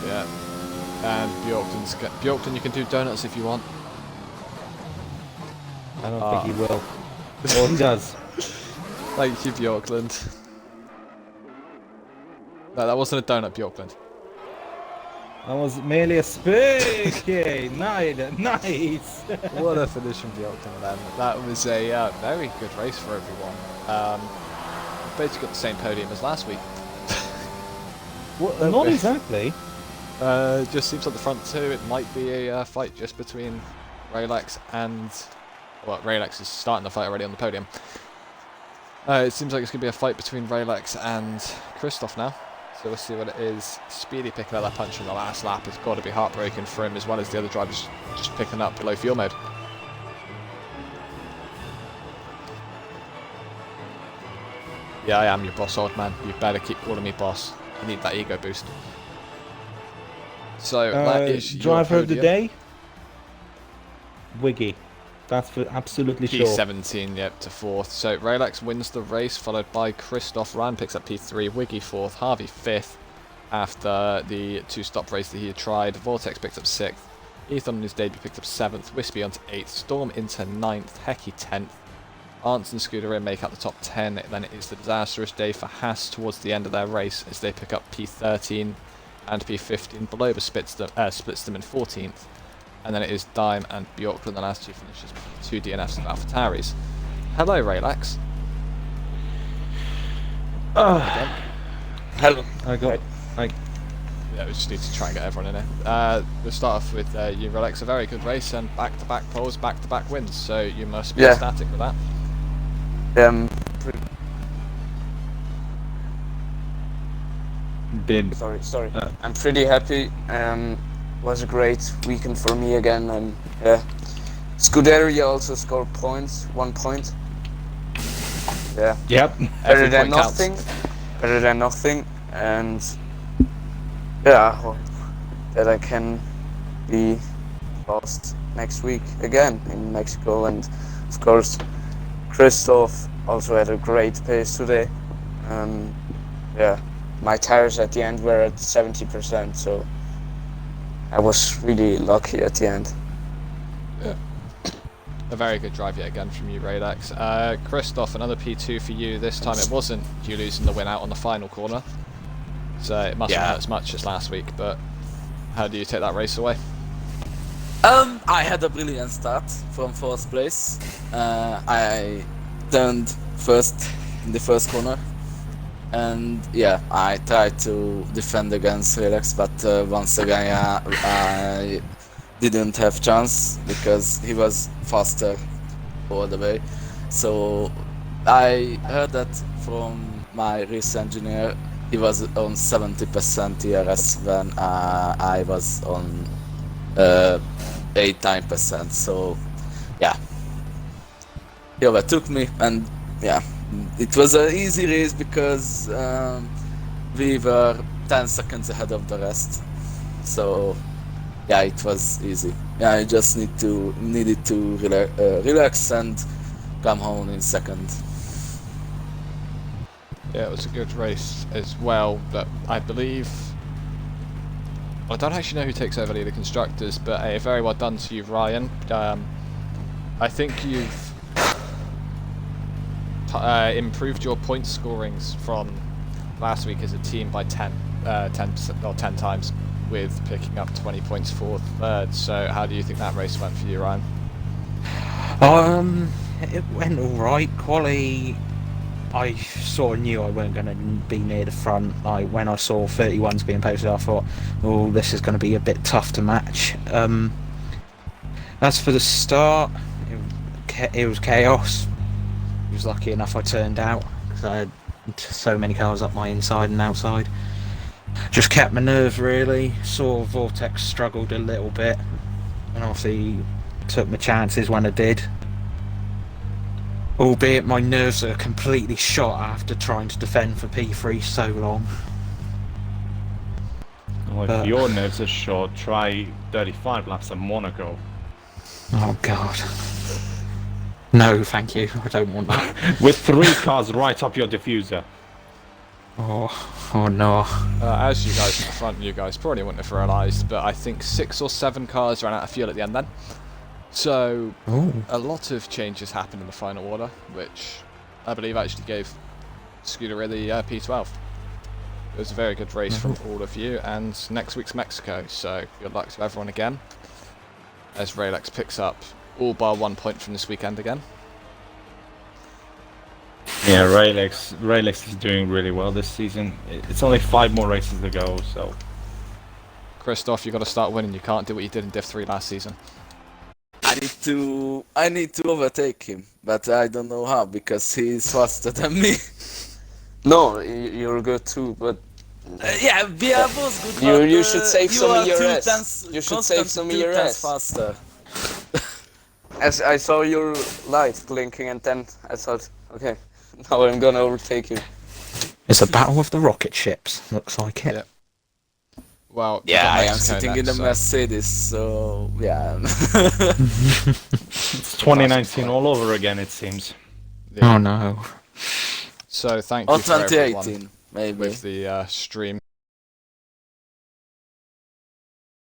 Yeah. And Bjorkton, you can do donuts if you want. I don't think he will. Well, he does. Thank you, Bjorkland. No, that wasn't a donut, Bjorkland. That was merely a spooky. Nice. What a finish from Bjorkland then. That was a very good race for everyone. Basically got the same podium as last week. Not exactly. Just seems like the front two, it might be a fight just between Raylex and... Well, Raylex is starting the fight already on the podium. It seems like it's going to be a fight between Raylex and Christoph now. So we'll see what it is. Speedy picking up that punch in the last lap has got to be heartbreaking for him, as well as the other drivers just picking up below fuel mode. Yeah, I am your boss, old man. You better keep calling me boss. You need that ego boost. So that is your driver of the podium. day. Wiggy. That's for absolutely sure. P17, yep, to 4th. So Raylex wins the race, followed by Christoph. Ryan picks up P3, Wiggy 4th, Harvey 5th after the 2-stop race that he had tried. Vortex picked up 6th. Ethan on his debut picked up 7th. Wispy onto 8th. Storm into 9th. Hecky 10th. Ants and Scooter in make out the top 10. Then it is the disastrous day for Haas towards the end of their race as they pick up P13 and P15. Boloba splits them in 14th. And then it is Dime and Bjorkland, the last two finishers, 2 DNFs of AlphaTauris. Hello, Raylex. Hello. Yeah, we just need to try and get everyone in here. We'll start off with you, Raylex. A very good race and back-to-back poles, back-to-back wins. So you must be ecstatic with that. Sorry. I'm pretty happy. Was a great weekend for me again, and yeah, Scuderia also scored points, 1 point. Yeah. Yep. Better than nothing. Better than nothing, and yeah, I hope that I can be lost next week again in Mexico, and of course, Christoph also had a great pace today. Yeah, my tires at the end were at 70%, so I was really lucky at the end. Yeah. A very good drive yet again from you, Raylex. Christoph, another P2 for you. This time it wasn't you losing the win out on the final corner. So it mustn't hurt as much as last week, but how do you take that race away? I had a brilliant start from 4th place. I turned first in the first corner. And yeah, I tried to defend against Raylex, but once again I didn't have chance because he was faster all the way. So I heard that from my race engineer. He was on 70% ERS when I was on 8-9%. So yeah, he overtook me, and yeah. It was an easy race because we were 10 seconds ahead of the rest. So yeah, it was easy. Yeah, I just needed to relax and come home in second. Yeah, it was a good race as well, but I believe... I don't actually know who takes over lead of constructors, but very well done to you, Ryan. I think you've improved your point scorings from last week as a team by 10 times, with picking up 20 points for third. So how do you think that race went for you, Ryan? It went alright. Quali, I sort of knew I weren't going to be near the front. Like when I saw 31s being posted, I thought, oh, this is going to be a bit tough to match. As for the start, it was chaos. I was lucky enough I turned out, because I had so many cars up my inside and outside. Just kept my nerve really. Saw Vortex struggled a little bit, and obviously took my chances when I did. Albeit my nerves are completely shot after trying to defend for P3 so long. Well, if your nerves are short, try 35 laps at Monaco. Oh god. No, thank you. I don't want that. With 3 cars right up your diffuser. Oh no. As you guys at the front, you guys probably wouldn't have realised, but I think 6 or 7 cars ran out of fuel at the end then. So, a lot of changes happened in the final order, which I believe actually gave Scuderia the P12. It was a very good race from all of you, and next week's Mexico, so good luck to everyone again, as Raylex picks up all bar 1 point from this weekend again. Yeah, Raylex is doing really well this season. It's only 5 more races to go, so... Christoph, you've got to start winning. You can't do what you did in Div 3 last season. I need to overtake him, but I don't know how, because he's faster than me. No, you're good too, but Yeah, we are both good. you should save some are ERS. You should save some ERS. Faster. As I saw your light blinking, and then I thought, okay, now I'm gonna overtake you. It's a battle of the rocket ships, looks like it. Yep. Well, Yeah, I am Mexico sitting next, in the so- Mercedes, so yeah. It's 2019 all over again, it seems. Yeah. Oh no. So thank you Or for everyone 2018, maybe. with the stream.